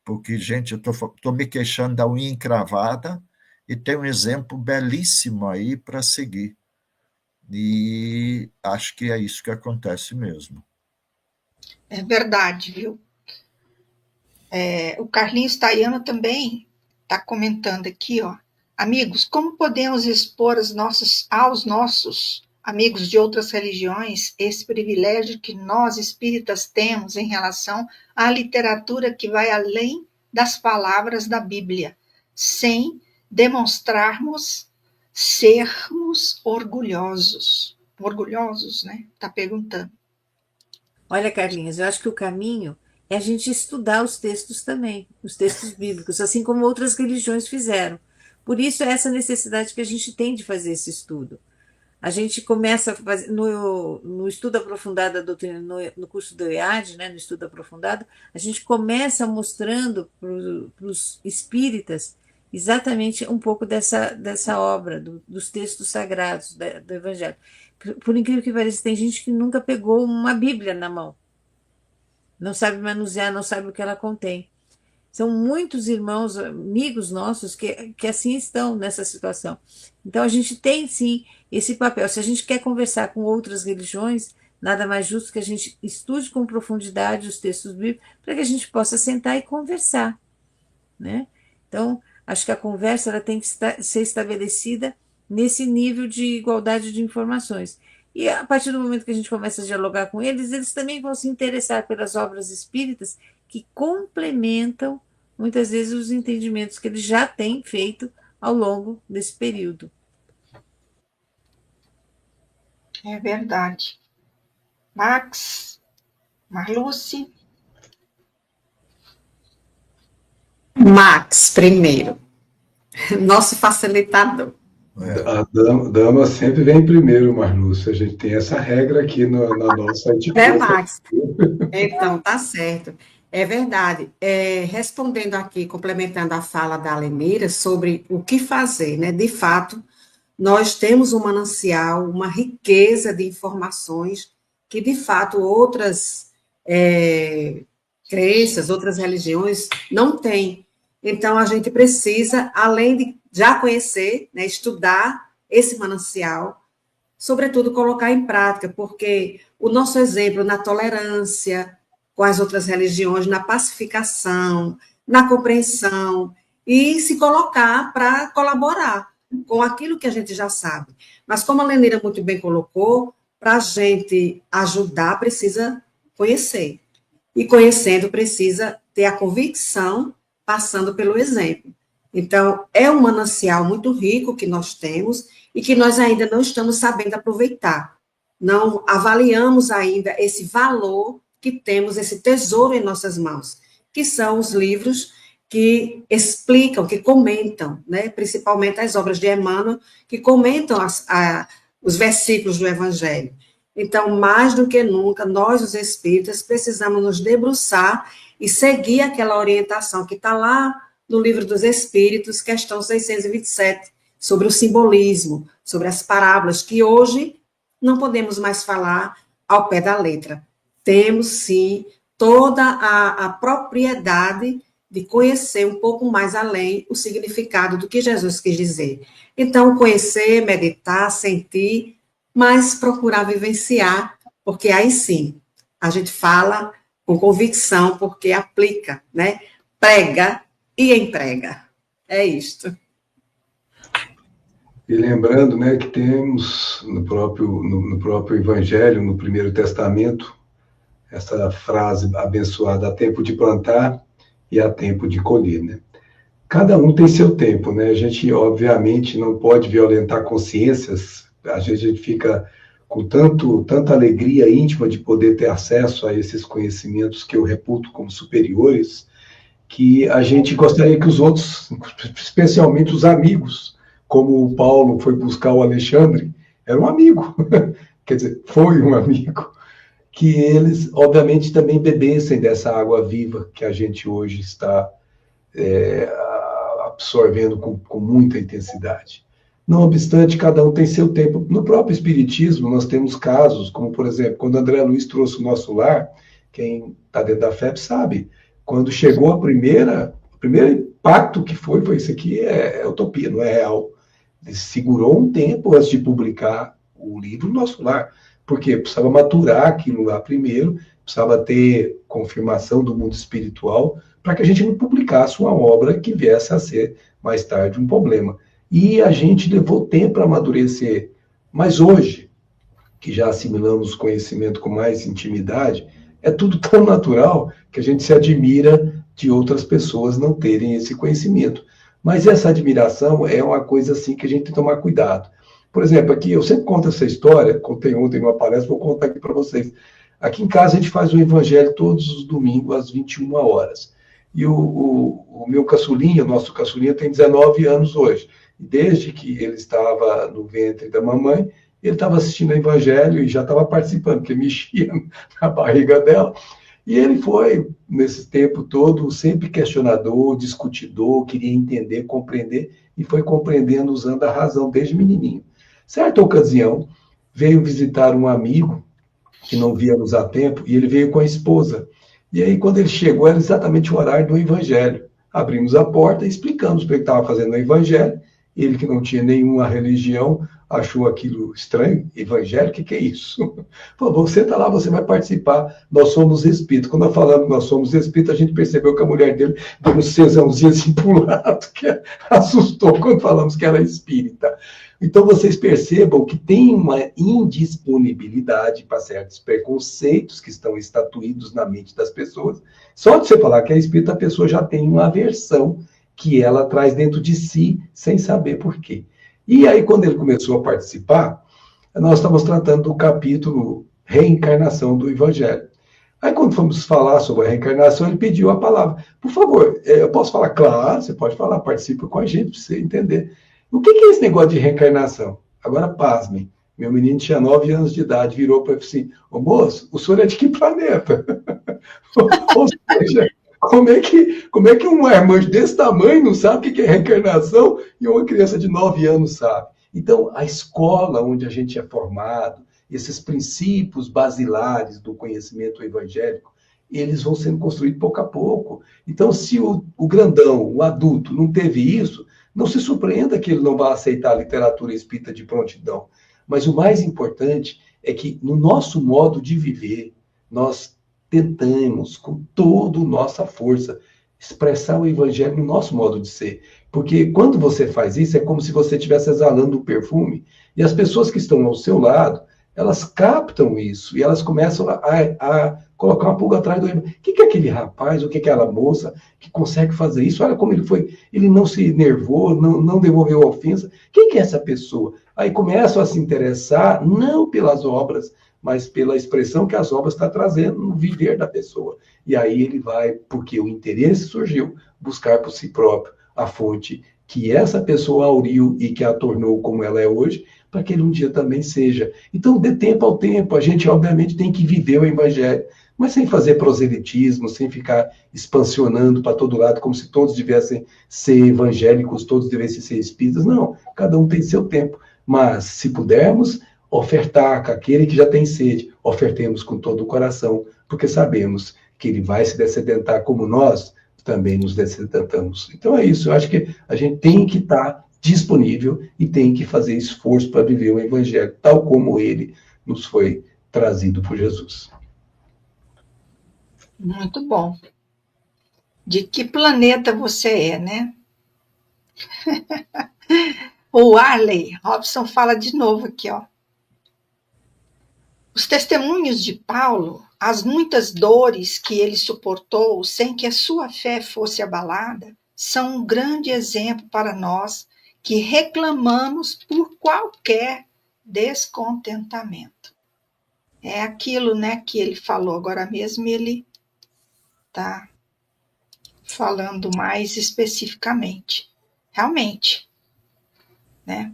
Porque, gente, eu estou me queixando da unha encravada, e tem um exemplo belíssimo aí para seguir. E acho que é isso que acontece mesmo. É verdade, viu? O Carlinhos Taiano também está comentando aqui, ó. Amigos, como podemos expor aos nossos amigos de outras religiões esse privilégio que nós espíritas temos em relação à literatura que vai além das palavras da Bíblia, sem demonstrarmos sermos orgulhosos? Orgulhosos, né? Está perguntando. Olha, Carlinhos, eu acho que o caminho é a gente estudar os textos também, os textos bíblicos, assim como outras religiões fizeram. Por isso, é essa necessidade que a gente tem de fazer esse estudo. A gente começa a fazer, no estudo aprofundado da doutrina, no curso do EAD, né, no estudo aprofundado, a gente começa mostrando para os espíritas exatamente um pouco dessa obra, dos textos sagrados do Evangelho. Por incrível que pareça, tem gente que nunca pegou uma Bíblia na mão. Não sabe manusear, não sabe o que ela contém. São muitos irmãos, amigos nossos, que assim estão nessa situação. Então, a gente tem, sim, esse papel. Se a gente quer conversar com outras religiões, nada mais justo que a gente estude com profundidade os textos bíblicos, para que a gente possa sentar e conversar, né? Então, acho que a conversa ela tem que ser estabelecida nesse nível de igualdade de informações. E a partir do momento que a gente começa a dialogar com eles, eles também vão se interessar pelas obras espíritas que complementam, muitas vezes, os entendimentos que eles já têm feito ao longo desse período. É verdade. Max, Marluce. Max, primeiro. Nosso facilitador. A dama sempre vem primeiro, Marlúcia. A gente tem essa regra aqui na nossa etiqueta. Max? Então, tá certo. É verdade. Respondendo aqui, complementando a fala da Alenira sobre o que fazer, né? De fato, nós temos um manancial, uma riqueza de informações que, de fato, outras crenças, outras religiões não têm. Então, a gente precisa, além de já conhecer, né, estudar esse manancial, sobretudo colocar em prática, porque o nosso exemplo na tolerância com as outras religiões, na pacificação, na compreensão, e se colocar para colaborar com aquilo que a gente já sabe. Mas, como a Lenira muito bem colocou, para a gente ajudar, precisa conhecer. E conhecendo, precisa ter a convicção, passando pelo exemplo. Então, é um manancial muito rico que nós temos e que nós ainda não estamos sabendo aproveitar. Não avaliamos ainda esse valor que temos, esse tesouro em nossas mãos, que são os livros que explicam, que comentam, né, principalmente as obras de Emmanuel, que comentam os versículos do Evangelho. Então, mais do que nunca, nós, os espíritas, precisamos nos debruçar e seguir aquela orientação que está lá no Livro dos Espíritos, questão 627, sobre o simbolismo, sobre as parábolas, que hoje não podemos mais falar ao pé da letra. Temos, sim, toda a propriedade de conhecer um pouco mais além o significado do que Jesus quis dizer. Então, conhecer, meditar, sentir, mas procurar vivenciar, porque aí sim, a gente fala com convicção, porque aplica, né? Prega e emprega. É isto. E lembrando, né, que temos no próprio Evangelho, no Primeiro Testamento, essa frase abençoada: há tempo de plantar e há tempo de colher, né? Cada um tem seu tempo, né? A gente, obviamente, não pode violentar consciências. Às vezes a gente fica com tanta alegria íntima de poder ter acesso a esses conhecimentos que eu reputo como superiores, que a gente gostaria que os outros, especialmente os amigos, como o Paulo foi buscar o Alexandre, era um amigo, quer dizer, foi um amigo, que eles, obviamente, também bebessem dessa água viva que a gente hoje está absorvendo com muita intensidade. Não obstante, cada um tem seu tempo. No próprio Espiritismo, nós temos casos, como, por exemplo, quando André Luiz trouxe o Nosso Lar, quem está dentro da FEB sabe, quando chegou o primeiro impacto que foi isso aqui é utopia, não é real. Ele segurou um tempo antes de publicar o livro Nosso Lar, porque precisava maturar aquilo lá primeiro, precisava ter confirmação do mundo espiritual, para que a gente não publicasse uma obra que viesse a ser, mais tarde, um problema. E a gente levou tempo para amadurecer. Mas hoje, que já assimilamos o conhecimento com mais intimidade, é tudo tão natural que a gente se admira de outras pessoas não terem esse conhecimento. Mas essa admiração é uma coisa assim que a gente tem que tomar cuidado. Por exemplo, aqui eu sempre conto essa história, contei ontem numa palestra, vou contar aqui para vocês. Aqui em casa a gente faz o evangelho todos os domingos às 21 horas. E o meu caçulinha, o nosso caçulinha, tem 19 anos hoje. E desde que ele estava no ventre da mamãe, ele estava assistindo o evangelho e já estava participando, porque mexia na barriga dela. E ele foi, nesse tempo todo, sempre questionador, discutidor, queria entender, compreender, e foi compreendendo usando a razão desde menininho. Certa ocasião, veio visitar um amigo, que não víamos há tempo, e ele veio com a esposa. E aí, quando ele chegou, era exatamente o horário do evangelho. Abrimos a porta e explicamos para ele que estava fazendo o evangelho. Ele, que não tinha nenhuma religião, achou aquilo estranho. Evangelho, o que é isso? Falou, você está lá, você vai participar. Nós somos espíritos. Quando nós falamos que nós somos espíritos, a gente percebeu que a mulher dele deu um cesãozinho assim para o lado, que assustou quando falamos que era espírita. Então, vocês percebam que tem uma indisponibilidade para certos preconceitos que estão estatuídos na mente das pessoas. Só de você falar que é espírita, a pessoa já tem uma aversão que ela traz dentro de si, sem saber por quê. E aí, quando ele começou a participar, nós estávamos tratando do capítulo Reencarnação do Evangelho. Aí, quando fomos falar sobre a reencarnação, ele pediu a palavra. Por favor, eu posso falar? Claro, você pode falar, participa com a gente, para você entender. O que é esse negócio de reencarnação? Agora, pasmem. Meu menino tinha 9 anos de idade, virou para ele assim, ô moço, o senhor é de que planeta? Ou seja, como é que um marmanjo desse tamanho não sabe o que é reencarnação e uma criança de 9 anos sabe? Então, a escola onde a gente é formado, esses princípios basilares do conhecimento evangélico, eles vão sendo construídos pouco a pouco. Então, se o grandão, o adulto, não teve isso, não se surpreenda que ele não vai aceitar a literatura espírita de prontidão. Mas o mais importante é que, no nosso modo de viver, nós tentamos, com toda a nossa força, expressar o evangelho no nosso modo de ser. Porque quando você faz isso, é como se você estivesse exalando um perfume, e as pessoas que estão ao seu lado, elas captam isso, e elas começam a colocar uma pulga atrás do olho. O que é aquele rapaz, o que é aquela moça que consegue fazer isso? Olha como ele foi, ele não se nervou, não devolveu a ofensa. Quem que é essa pessoa? Aí começam a se interessar, não pelas obras, mas pela expressão que as obras estão trazendo no viver da pessoa. E aí ele vai, porque o interesse surgiu, buscar por si próprio a fonte que essa pessoa auriu e que a tornou como ela é hoje, para que ele um dia também seja. Então, dê tempo ao tempo. A gente, obviamente, tem que viver o evangelho, mas sem fazer proselitismo, sem ficar expansionando para todo lado, como se todos devessem ser evangélicos, todos devessem ser espíritas. Não, cada um tem seu tempo. Mas, se pudermos, ofertar com aquele que já tem sede, ofertemos com todo o coração, porque sabemos que ele vai se descedentar como nós também nos descedentamos. Então é isso, eu acho que a gente tem que estar disponível e tem que fazer esforço para viver o evangelho tal como ele nos foi trazido por Jesus. Muito bom. De que planeta você é, né? O Arley Robson fala de novo aqui, ó. Os testemunhos de Paulo, as muitas dores que ele suportou sem que a sua fé fosse abalada, são um grande exemplo para nós que reclamamos por qualquer descontentamento. É aquilo, né, que ele falou agora mesmo, ele está falando mais especificamente. Realmente, né?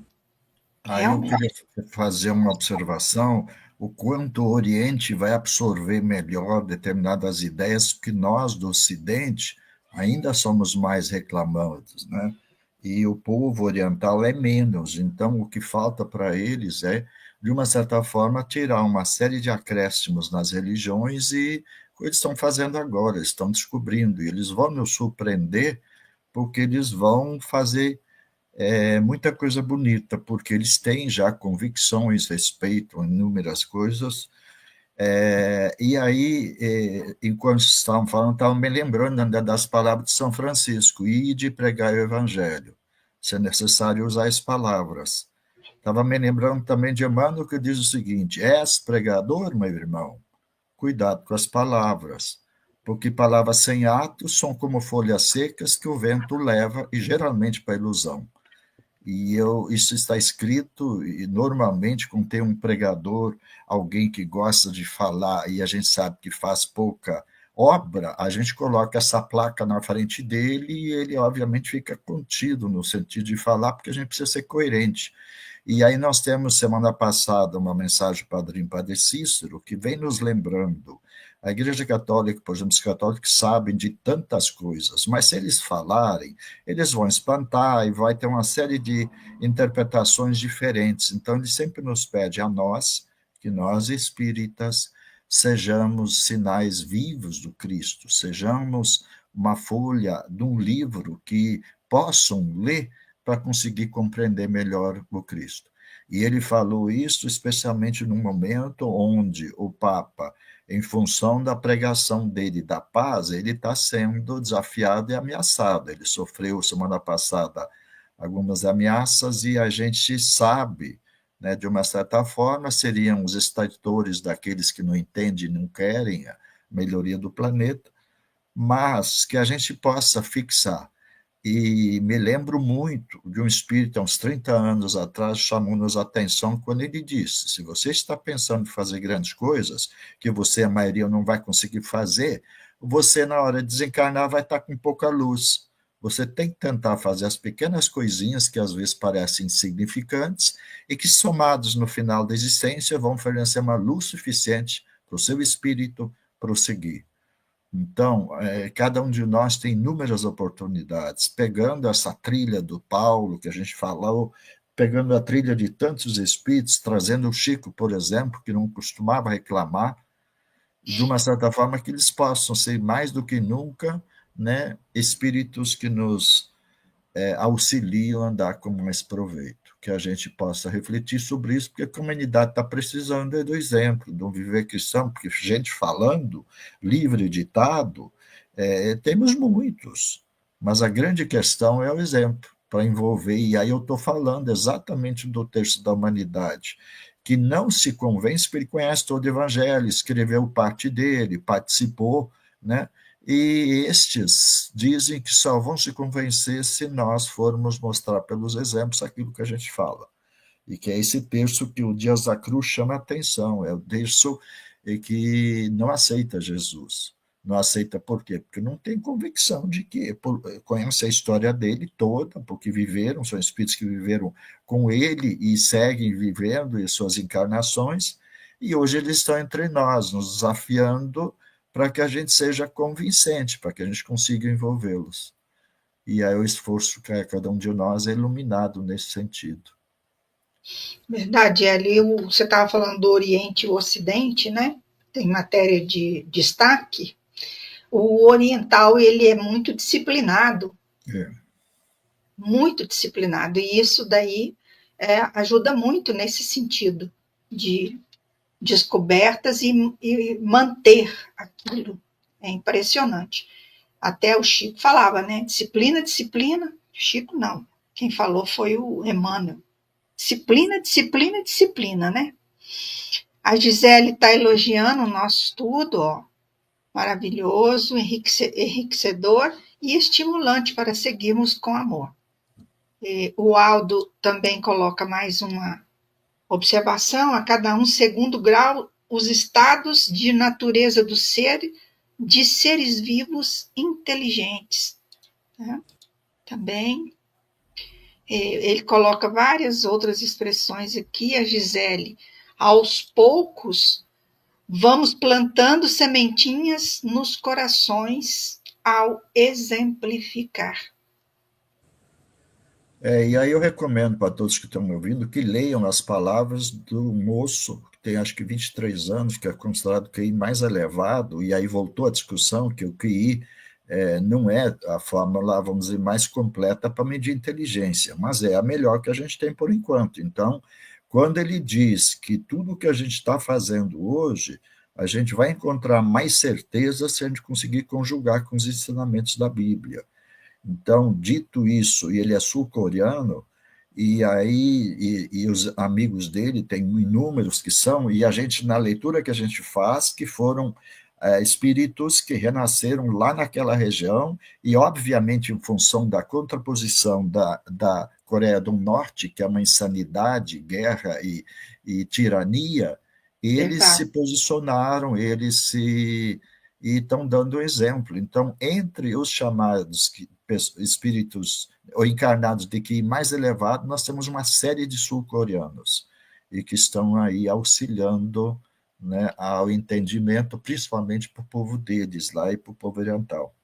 Aí eu queria fazer uma observação, o quanto o Oriente vai absorver melhor determinadas ideias que nós, do Ocidente, ainda somos mais reclamantes, né? E o povo oriental é menos. Então, o que falta para eles é, de uma certa forma, tirar uma série de acréscimos nas religiões e o que eles estão fazendo agora, eles estão descobrindo, e eles vão nos surpreender porque eles vão fazer muita coisa bonita, porque eles têm já convicções, respeito a inúmeras coisas. E aí, enquanto estavam falando, estavam me lembrando ainda das palavras de São Francisco, e de pregar o evangelho, se é necessário usar as palavras. Estava me lembrando também de Emmanuel, que diz o seguinte: és pregador, meu irmão? Cuidado com as palavras, porque palavras sem atos são como folhas secas que o vento leva, e geralmente para a ilusão. Isso está escrito, e normalmente, quando tem um pregador, alguém que gosta de falar, e a gente sabe que faz pouca obra, a gente coloca essa placa na frente dele e ele, obviamente, fica contido no sentido de falar, porque a gente precisa ser coerente. E aí nós temos, semana passada, uma mensagem do Padre Cícero, que vem nos lembrando. A Igreja Católica, por exemplo, os católicos sabem de tantas coisas, mas se eles falarem, eles vão espantar e vai ter uma série de interpretações diferentes. Então, ele sempre nos pede a nós, que nós espíritas, sejamos sinais vivos do Cristo, sejamos uma folha de um livro que possam ler para conseguir compreender melhor o Cristo. E ele falou isso especialmente num momento onde o Papa, em função da pregação dele da paz, ele está sendo desafiado e ameaçado. Ele sofreu, semana passada, algumas ameaças e a gente sabe, né, de uma certa forma, seriam os extratores daqueles que não entendem e não querem a melhoria do planeta, mas que a gente possa fixar. E me lembro muito de um espírito, há uns 30 anos atrás, chamou-nos a atenção quando ele disse: se você está pensando em fazer grandes coisas, que você, a maioria, não vai conseguir fazer, você, na hora de desencarnar, vai estar com pouca luz. Você tem que tentar fazer as pequenas coisinhas que às vezes parecem insignificantes e que, somados no final da existência, vão fornecer uma luz suficiente para o seu espírito prosseguir. Então, cada um de nós tem inúmeras oportunidades, pegando essa trilha do Paulo, que a gente falou, pegando a trilha de tantos espíritos, trazendo o Chico, por exemplo, que não costumava reclamar, de uma certa forma que eles possam ser mais do que nunca, né, espíritos que nos auxiliam a andar com mais proveito. Que a gente possa refletir sobre isso, porque a comunidade está precisando do exemplo, de um viver cristão, porque gente falando, livre, ditado, temos muitos, mas a grande questão é o exemplo, para envolver, e aí eu estou falando exatamente do texto da humanidade, que não se convence porque ele conhece todo o evangelho, escreveu parte dele, participou, né? E estes dizem que só vão se convencer se nós formos mostrar pelos exemplos aquilo que a gente fala. E que é esse terço que o Dias da Cruz chama a atenção, é o terço que não aceita Jesus. não aceita por quê? Porque não tem convicção de que conhece a história dele toda, porque viveram, são espíritos que viveram com ele e seguem vivendo em suas encarnações, e hoje eles estão entre nós, nos desafiando para que a gente seja convincente, para que a gente consiga envolvê-los. E aí o esforço que cada um de nós é iluminado nesse sentido. Verdade, ali você estava falando do Oriente e o Ocidente, né? Tem matéria de destaque. O oriental, ele é muito disciplinado. Muito disciplinado. E isso daí ajuda muito nesse sentido de descobertas e manter aquilo. É impressionante. Até o Chico falava, né? Disciplina, disciplina. Chico não. Quem falou foi o Emmanuel. Disciplina, disciplina, disciplina, né? A Gisele está elogiando o nosso estudo, ó. Maravilhoso, enriquecedor e estimulante para seguirmos com amor. O Aldo também coloca mais uma observação: a cada um segundo grau, os estados de natureza do ser, de seres vivos inteligentes. Né? Também ele coloca várias outras expressões aqui, a Gisele. Aos poucos, vamos plantando sementinhas nos corações ao exemplificar. E aí eu recomendo para todos que estão me ouvindo que leiam as palavras do moço, que tem acho que 23 anos, que é considerado o QI mais elevado, e aí voltou a discussão que o QI não é a fórmula, vamos dizer, mais completa para medir inteligência, mas é a melhor que a gente tem por enquanto. Então, quando ele diz que tudo que a gente está fazendo hoje, a gente vai encontrar mais certeza se a gente conseguir conjugar com os ensinamentos da Bíblia. Então, dito isso, e ele é sul-coreano, e aí e os amigos dele, tem inúmeros que são, e a gente, na leitura que a gente faz, que foram espíritos que renasceram lá naquela região, e obviamente em função da contraposição da Coreia do Norte, que é uma insanidade, guerra e tirania, eles se posicionaram, e estão dando exemplo. Então, entre os chamados espíritos ou encarnados de QI mais elevado, nós temos uma série de sul-coreanos, e que estão aí auxiliando, né, ao entendimento, principalmente para o povo deles lá e para o povo oriental,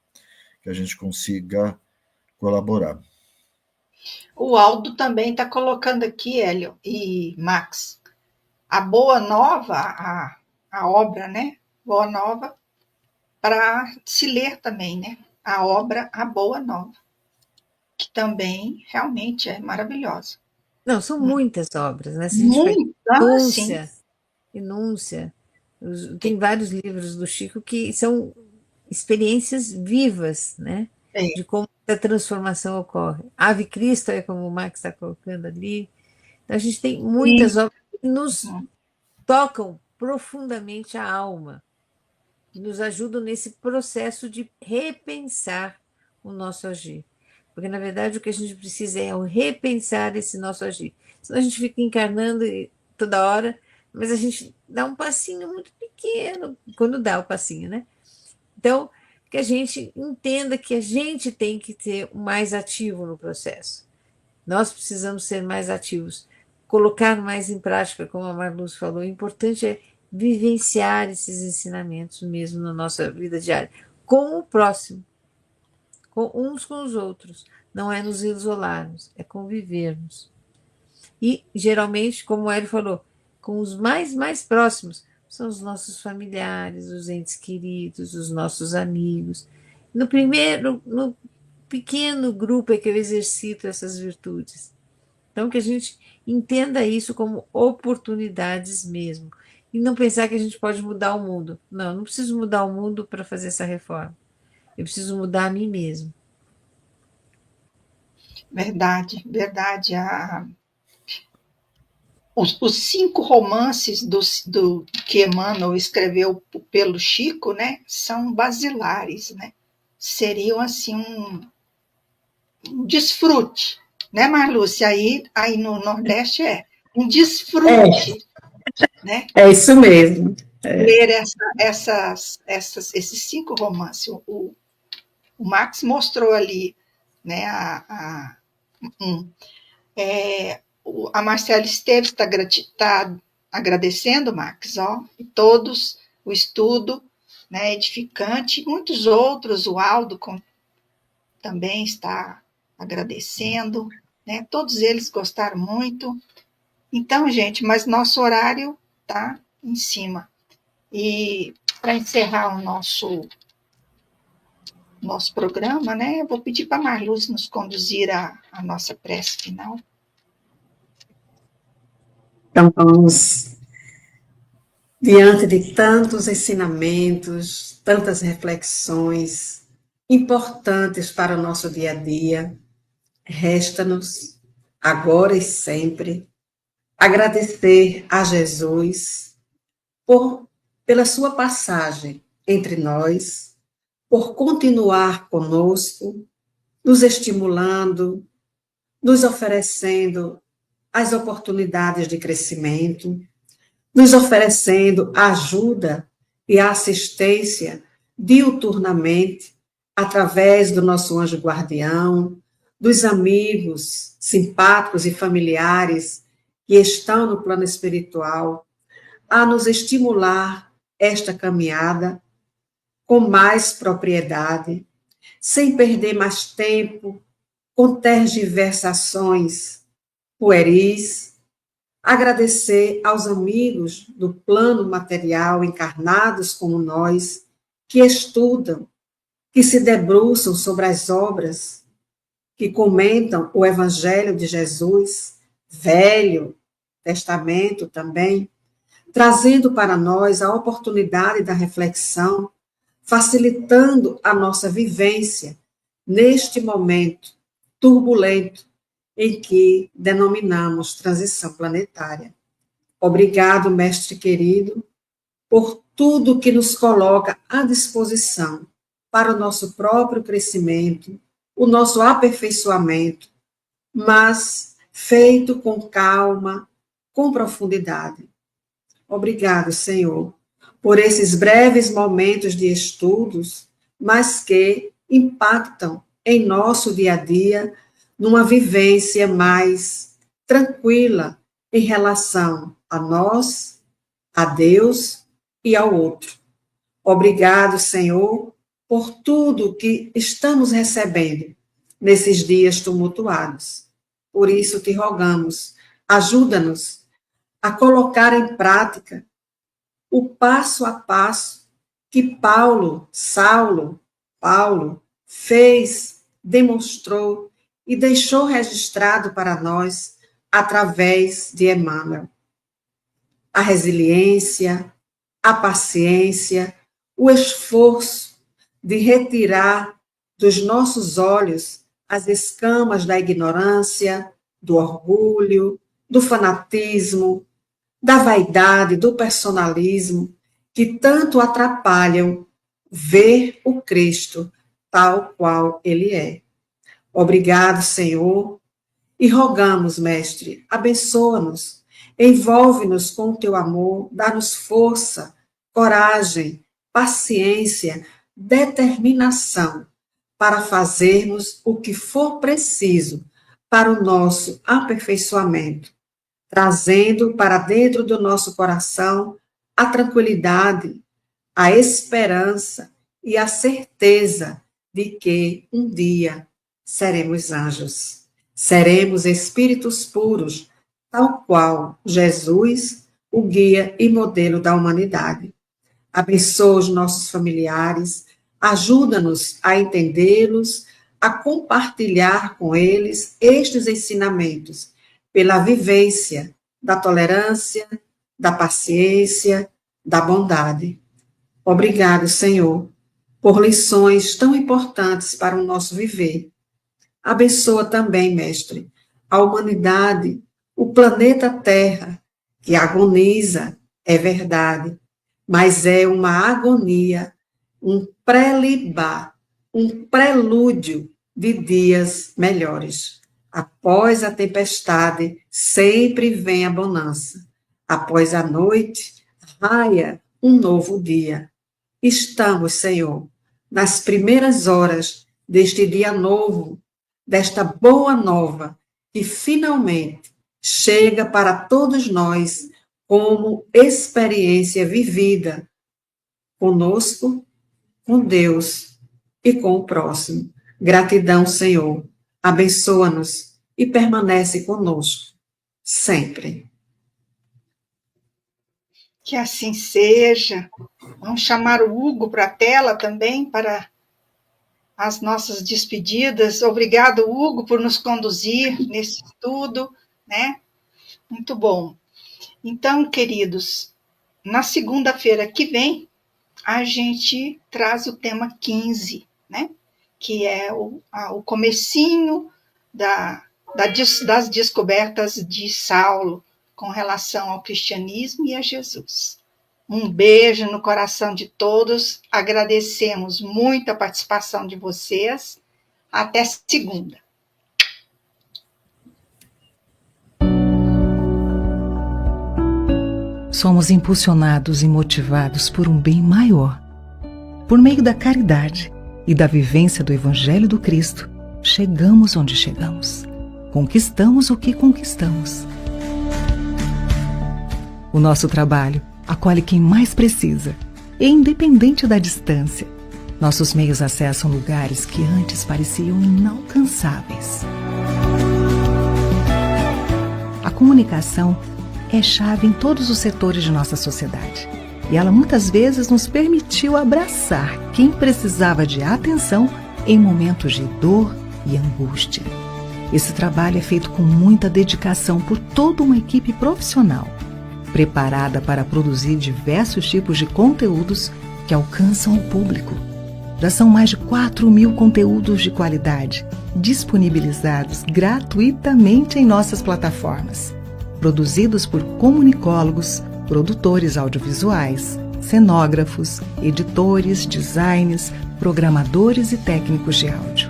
que a gente consiga colaborar. O Aldo também está colocando aqui, Hélio e Max, a Boa Nova, a obra, né? Boa Nova, para se ler também, né? A obra A Boa Nova, que também realmente é maravilhosa. Não, são muitas obras, né? Se a gente Renúncia. Tem vários livros do Chico que são experiências vivas, né? De como a transformação ocorre. Ave Cristo é como o Max está colocando ali. Então, a gente tem muitas obras que nos tocam profundamente a alma, que nos ajudam nesse processo de repensar o nosso agir. Porque, na verdade, o que a gente precisa é repensar esse nosso agir. Senão a gente fica encarnando toda hora, mas a gente dá um passinho muito pequeno, quando dá o passinho, né? Então, que a gente entenda que a gente tem que ser mais ativo no processo. Nós precisamos ser mais ativos, colocar mais em prática, como a Marluz falou. O importante é vivenciar esses ensinamentos mesmo na nossa vida diária, com o próximo, com uns com os outros. Não é nos isolarmos, é convivermos. E, geralmente, como o Hélio falou, com os mais próximos, são os nossos familiares, os entes queridos, os nossos amigos. No pequeno grupo é que eu exercito essas virtudes. Então, que a gente entenda isso como oportunidades mesmo. E não pensar que a gente pode mudar o mundo. Não preciso mudar o mundo para fazer essa reforma. Eu preciso mudar a mim mesmo. Verdade. Os 5 romances do que Emmanuel escreveu pelo Chico, né, são basilares, né? Seriam assim um desfrute, né, Marlúcia? Aí no Nordeste um desfrute, né? É isso mesmo. ler esses 5 romances. O Max mostrou ali, né, a Marcela Esteves está agradecendo, Max, e todos, o estudo, né, edificante, muitos outros, o Aldo também está agradecendo, né, todos eles gostaram muito. Então, gente, mas nosso horário está em cima. E para encerrar o nosso programa, né, eu vou pedir para a Marluz nos conduzir a nossa prece final. Então, vamos, diante de tantos ensinamentos, tantas reflexões importantes para o nosso dia a dia, resta-nos, agora e sempre, agradecer a Jesus pela sua passagem entre nós, por continuar conosco, nos estimulando, nos oferecendo as oportunidades de crescimento, nos oferecendo ajuda e assistência diuturnamente, através do nosso anjo guardião, dos amigos simpáticos e familiares que estão no plano espiritual, a nos estimular esta caminhada com mais propriedade, sem perder mais tempo com tergiversações pueris. Agradecer aos amigos do plano material encarnados como nós, que estudam, que se debruçam sobre as obras, que comentam o Evangelho de Jesus, Velho Testamento também, trazendo para nós a oportunidade da reflexão, facilitando a nossa vivência neste momento turbulento em que denominamos transição planetária. Obrigado, mestre querido, por tudo que nos coloca à disposição para o nosso próprio crescimento, o nosso aperfeiçoamento, mas feito com calma, com profundidade. Obrigado, Senhor, por esses breves momentos de estudos, mas que impactam em nosso dia a dia, numa vivência mais tranquila em relação a nós, a Deus e ao outro. Obrigado, Senhor, por tudo que estamos recebendo nesses dias tumultuados. Por isso te rogamos, ajuda-nos a colocar em prática o passo a passo que Saulo fez, demonstrou e deixou registrado para nós através de Emmanuel. A resiliência, a paciência, o esforço de retirar dos nossos olhos as escamas da ignorância, do orgulho, do fanatismo, da vaidade, do personalismo, que tanto atrapalham ver o Cristo tal qual ele é. Obrigado, Senhor, e rogamos, Mestre, abençoa-nos, envolve-nos com o teu amor, dá-nos força, coragem, paciência, determinação para fazermos o que for preciso para o nosso aperfeiçoamento, trazendo para dentro do nosso coração a tranquilidade, a esperança e a certeza de que um dia seremos anjos, seremos espíritos puros, tal qual Jesus, o guia e modelo da humanidade. Abençoa os nossos familiares, ajuda-nos a entendê-los, a compartilhar com eles estes ensinamentos, pela vivência da tolerância, da paciência, da bondade. Obrigado, Senhor, por lições tão importantes para o nosso viver. Abençoa também, Mestre, a humanidade, o planeta Terra, que agoniza, é verdade, mas é uma agonia, um pré-libá, um prelúdio de dias melhores. Após a tempestade, sempre vem a bonança. Após a noite, raia um novo dia. Estamos, Senhor, nas primeiras horas deste dia novo, desta boa nova, que finalmente chega para todos nós como experiência vivida conosco, com Deus e com o próximo. Gratidão, Senhor. Abençoa-nos e permanece conosco sempre. Que assim seja. Vamos chamar o Hugo para a tela também, para as nossas despedidas. Obrigado, Hugo, por nos conduzir nesse estudo, né? Muito bom. Então, queridos, na segunda-feira que vem, a gente traz o tema 15, né? Que é o comecinho das descobertas de Saulo com relação ao cristianismo e a Jesus. Um beijo no coração de todos, agradecemos muito a participação de vocês. Até segunda. Somos impulsionados e motivados por um bem maior. Por meio da caridade e da vivência do Evangelho do Cristo, chegamos onde chegamos. Conquistamos o que conquistamos. O nosso trabalho acolhe quem mais precisa, e independente da distância, nossos meios acessam lugares que antes pareciam inalcançáveis. A comunicação é chave em todos os setores de nossa sociedade, e ela muitas vezes nos permitiu abraçar quem precisava de atenção em momentos de dor e angústia. Esse trabalho é feito com muita dedicação por toda uma equipe profissional, preparada para produzir diversos tipos de conteúdos que alcançam o público. Já são mais de 4.000 conteúdos de qualidade disponibilizados gratuitamente em nossas plataformas, produzidos por comunicólogos, produtores audiovisuais, cenógrafos, editores, designers, programadores e técnicos de áudio.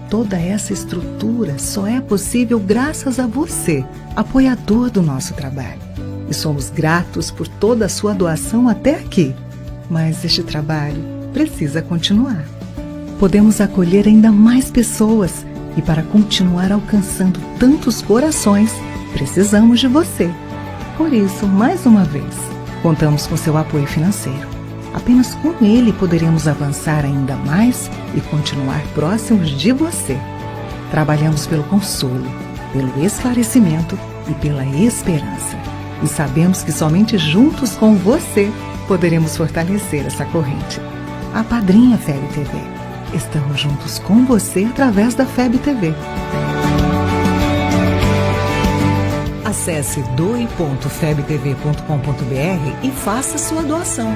Toda essa estrutura só é possível graças a você, apoiador do nosso trabalho. E somos gratos por toda a sua doação até aqui. Mas este trabalho precisa continuar. Podemos acolher ainda mais pessoas e para continuar alcançando tantos corações, precisamos de você. Por isso, mais uma vez, contamos com seu apoio financeiro. Apenas com ele poderemos avançar ainda mais e continuar próximos de você. Trabalhamos pelo consolo, pelo esclarecimento e pela esperança. E sabemos que somente juntos com você poderemos fortalecer essa corrente. Apadrinhe a FEB TV. Estamos juntos com você através da FEB TV. Acesse doe.febtv.com.br e faça sua doação.